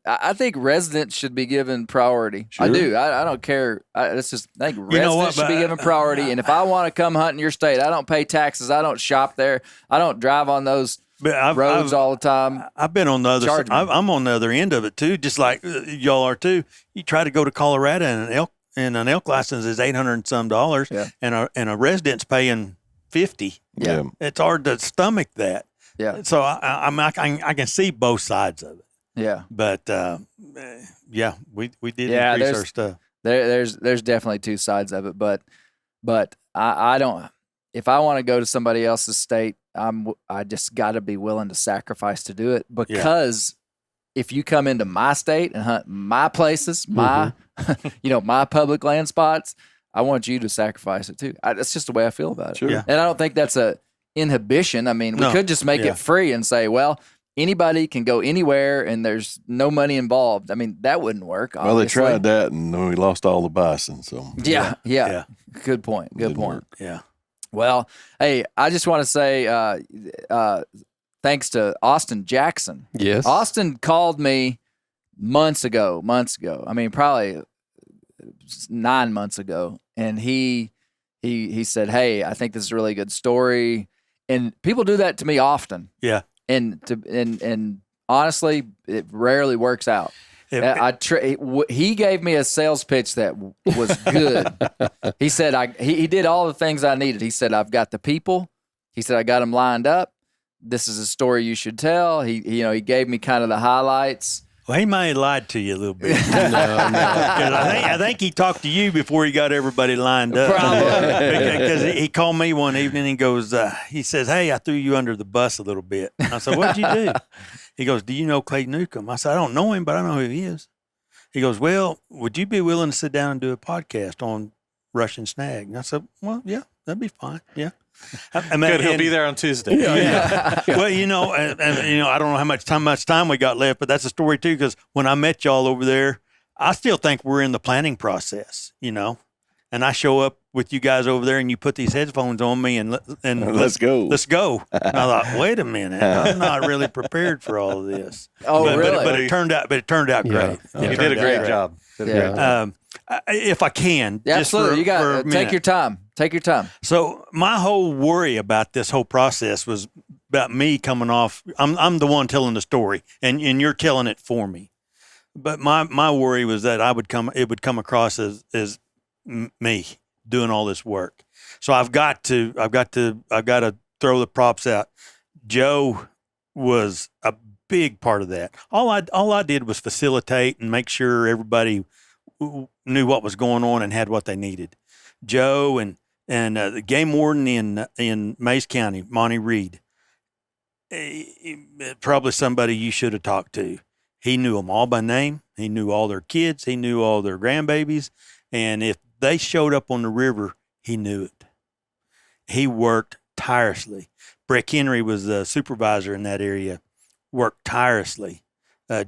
I think residents should be given priority. Sure. I do. I don't care. I think residents should be given priority. And if I want to come hunt in your state, I don't pay taxes. I don't shop there. I don't drive on those roads all the time. I've been on the other side. I'm on the other end of it too, just like y'all are too. You try to go to Colorado and an elk license is $800 and some, and a resident's paying $50. Yeah. It's hard to stomach that. Yeah. So I can see both sides of it. Yeah. But we did increase our stuff. There's definitely two sides of it, but I don't. If I want to go to somebody else's state, I just got to be willing to sacrifice to do it, because if you come into my state and hunt my places, my my public land spots, I want you to sacrifice it too. That's just the way I feel about it. Sure. Yeah. And I don't think that's a inhibition. I mean, we could just make it free and say, well, anybody can go anywhere and there's no money involved. I mean, that wouldn't work. Obviously. Well, they tried that and we lost all the bison. So yeah. Good point. Good point. Work. Yeah. Well, hey, I just want to say thanks to Austin Jackson. Yes. Austin called me months ago. I mean, probably 9 months ago. And he said, hey, I think this is a really good story. And people do that to me often. Yeah. And honestly, it rarely works out. He gave me a sales pitch that was good. He said he did all the things I needed. He said, I've got the people. He said, I got them lined up. This is a story you should tell. He gave me kind of the highlights. Well, he might have lied to you a little bit. I think he talked to you before he got everybody lined up. Probably. Because he called me one evening and goes, he says, hey, I threw you under the bus a little bit. I said, what'd you do? He goes, do you know Clay Newcomb? I said, I don't know him, but I know who he is. He goes, well, would you be willing to sit down and do a podcast on Russian snag? And I said, well, yeah, that'd be fine. Yeah. I mean, Good, he'll be there on Tuesday. Well, I don't know how much time we got left, but that's a story too. Because when I met y'all over there, I still think we're in the planning process, and I show up with you guys over there, and you put these headphones on me, and Let's go. Let's go. And I thought, wait a minute, I'm not really prepared for all of this. Oh, really? But it turned out great. You did a great job. If I can, Yeah, just absolutely. for, You got for a take minute. your time. Take your time. So my whole worry about this whole process was about me coming off. I'm the one telling the story, and you're telling it for me. But my worry was that it would come across as me doing all this work. So I've got to throw the props out. Joe was a big part of that. All I did was facilitate and make sure everybody knew what was going on and had what they needed. Joe and the game warden in Mays County, Monty Reed, probably somebody you should have talked to. He knew them all by name. He knew all their kids. He knew all their grandbabies. And if they showed up on the river, he knew it. He worked tirelessly. Breck Henry was the supervisor in that area, worked tirelessly.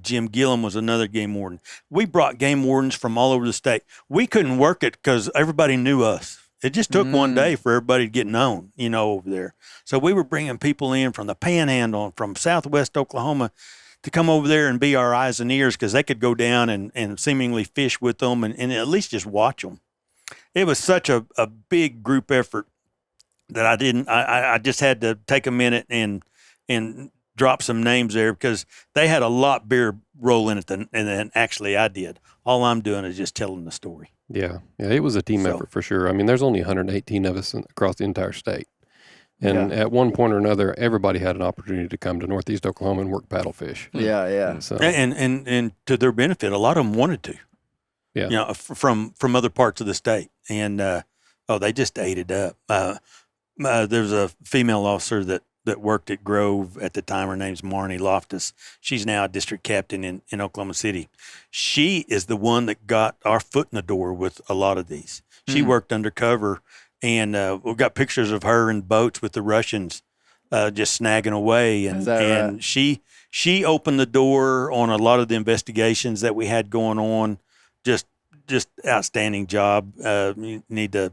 Jim Gillum was another game warden. We brought game wardens from all over the state. We couldn't work it because everybody knew us. It just took one day for everybody to get known, over there. So we were bringing people in from the Panhandle, from Southwest Oklahoma, to come over there and be our eyes and ears because they could go down and seemingly fish with them and at least just watch them. It was such a big group effort that I just had to take a minute and drop some names there because they had a lot bigger role in it than actually I did. All I'm doing is just telling the story. Yeah, it was a team effort for sure. I mean, there's only 118 of us across the entire state. And at one point or another, everybody had an opportunity to come to Northeast Oklahoma and work paddlefish. Yeah. So, and to their benefit, a lot of them wanted to. Yeah. From other parts of the state, and they just ate it up. There was a female officer that worked at Grove at the time. Her name's Marnie Loftus. She's now a district captain in Oklahoma City. She is the one that got our foot in the door with a lot of these. She worked undercover. And we've got pictures of her in boats with the Russians just snagging away. And, right? She opened the door on a lot of the investigations that we had going on. Just outstanding job. You need to,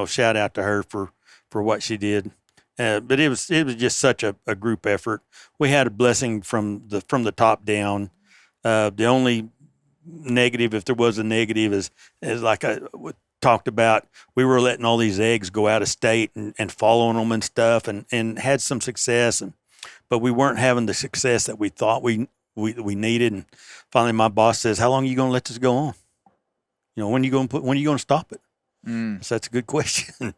shout out to her for what she did. But it was just such a group effort. We had a blessing from the top down. The only negative, if there was a negative, is like I talked about, we were letting all these eggs go out of state and following them and stuff and had some success, but we weren't having the success that we thought we needed. And finally my boss says, how long are you going to let this go on? When are you going to stop it? So that's a good question.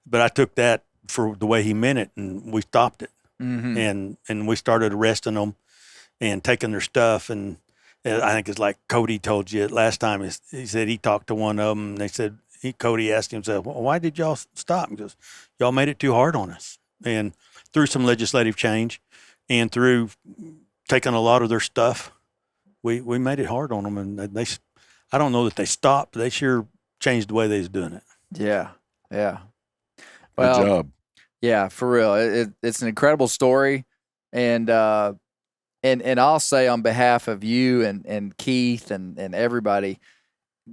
But I took that for the way he meant it, and we stopped it. And we started arresting them and taking their stuff. And I think it's like Cody told you last time. He said he talked to one of them, and they said, Cody asked him, said, well, why did y'all stop? Because y'all made it too hard on us. And through some legislative change and through taking a lot of their stuff, we made it hard on them. And I don't know that they stopped, but they sure changed the way they was doing it. Yeah. Well, Good job. Yeah, for real. It's an incredible story. And I'll say on behalf of you and Keith and everybody,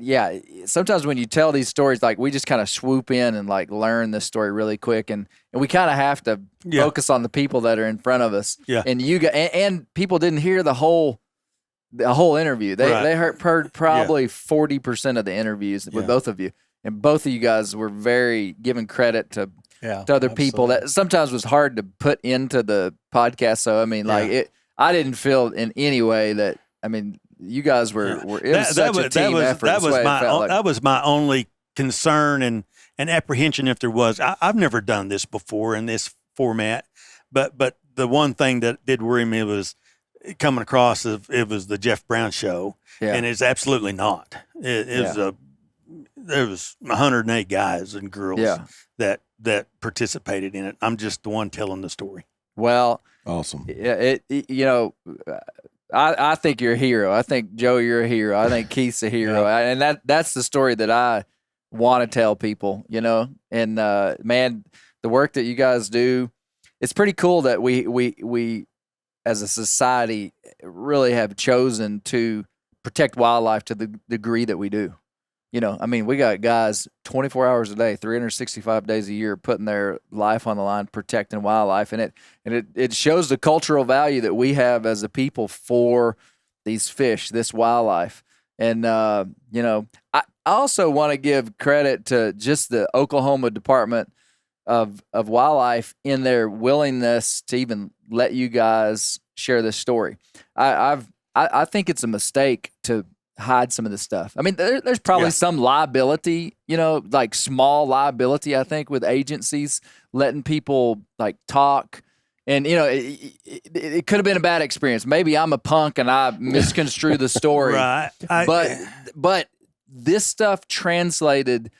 yeah, sometimes when you tell these stories, like we just kind of swoop in and like learn this story really quick, and we kind of have to focus on the people that are in front of us. Yeah. And and people didn't hear the whole interview. They heard probably 40% of the interviews with both of you, and both of you guys were very giving credit to other people that sometimes was hard to put into the podcast. So I mean, I didn't feel in any way that, I mean, you guys were it was such a team effort. That was my only concern and apprehension, if there was. I've never done this before in this format, but the one thing that did worry me was coming across as it was the Jeff Brown show, and it's absolutely not. There was 108 guys and girls that participated in it. I'm just the one telling the story. Well, awesome. I think you're a hero. I think, Joe, you're a hero. I think Keith's a hero. And that's the story that I want to tell people, and man, the work that you guys do. It's pretty cool that we as a society really have chosen to protect wildlife to the degree that we do. You know, I mean, we got guys 24 hours a day, 365 days a year putting their life on the line, protecting wildlife. And it shows the cultural value that we have as a people for these fish, this wildlife. And, you know, I also want to give credit to just the Oklahoma Department of Wildlife in their willingness to even let you guys share this story. I think it's a mistake to hide some of this stuff. I mean, there's probably some liability, you know, like small liability, I think, with agencies letting people like talk. And, you know, it could have been a bad experience. Maybe I'm a punk and I misconstrue the story. Right. But this stuff translated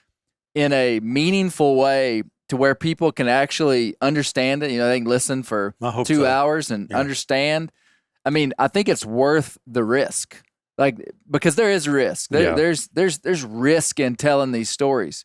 in a meaningful way to where people can actually understand it. You know, they can listen for 2 hours and understand. I mean, I think it's worth the risk. Like, because there is risk. There's risk in telling these stories.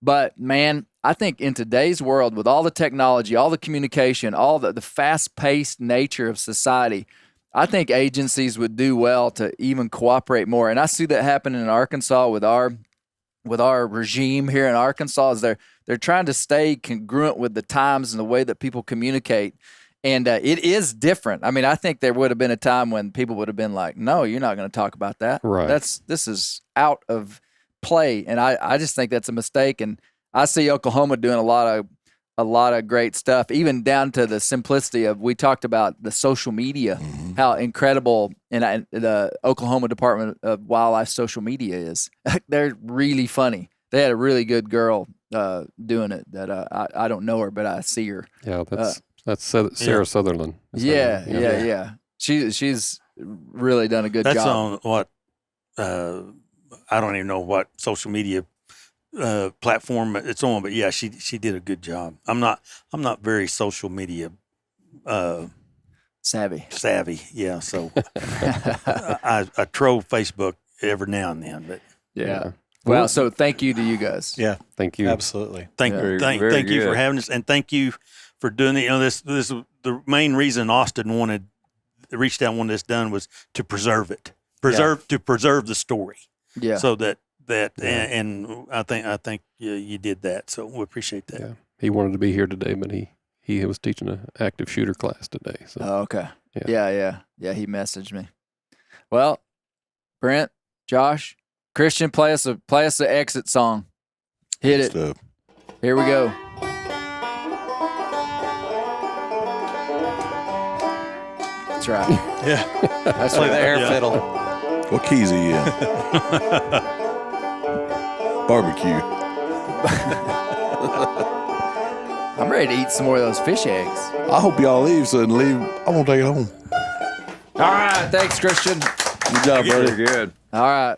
But man, I think in today's world, with all the technology, all the communication, all the fast-paced nature of society, I think agencies would do well to even cooperate more. And I see that happening in Arkansas with our regime here in Arkansas. Is they're trying to stay congruent with the times and the way that people communicate. And it is different. I mean, I think there would have been a time when people would have been like, no, you're not going to talk about that. Right. This is out of play. And I just think that's a mistake. And I see Oklahoma doing a lot of great stuff, even down to the simplicity of, we talked about the social media, how incredible the Oklahoma Department of Wildlife social media is. They're really funny. They had a really good girl doing it that I don't know her, but I see her. Yeah, that's Sarah Sutherland. Yeah. She's really done a good That's job. on what I don't even know what social media platform it's on, but yeah, she did a good job. I'm not very social media savvy. Yeah, so I troll Facebook every now and then, but yeah. Well, so thank you to you guys. Yeah, Thank you. absolutely. thank you for having us, and thank you for doing it. You know, this the main reason Austin reached out and wanted this done was to preserve it, to preserve the story. Yeah. So that and I think you did that. So we appreciate that. Yeah. He wanted to be here today, but he was teaching an active shooter class today. So Oh, okay. Yeah. He messaged me. Well, Brent, Josh, Christian, play us the exit song. Hit it. Stuff. Here we go. That's right. Yeah, That's right. The air fiddle. What keys are you in? Barbecue. I'm ready to eat some more of those fish eggs. I hope y'all leave so I can leave. I want to take it home. All right. Thanks, Christian. Good job, buddy. Good. All right.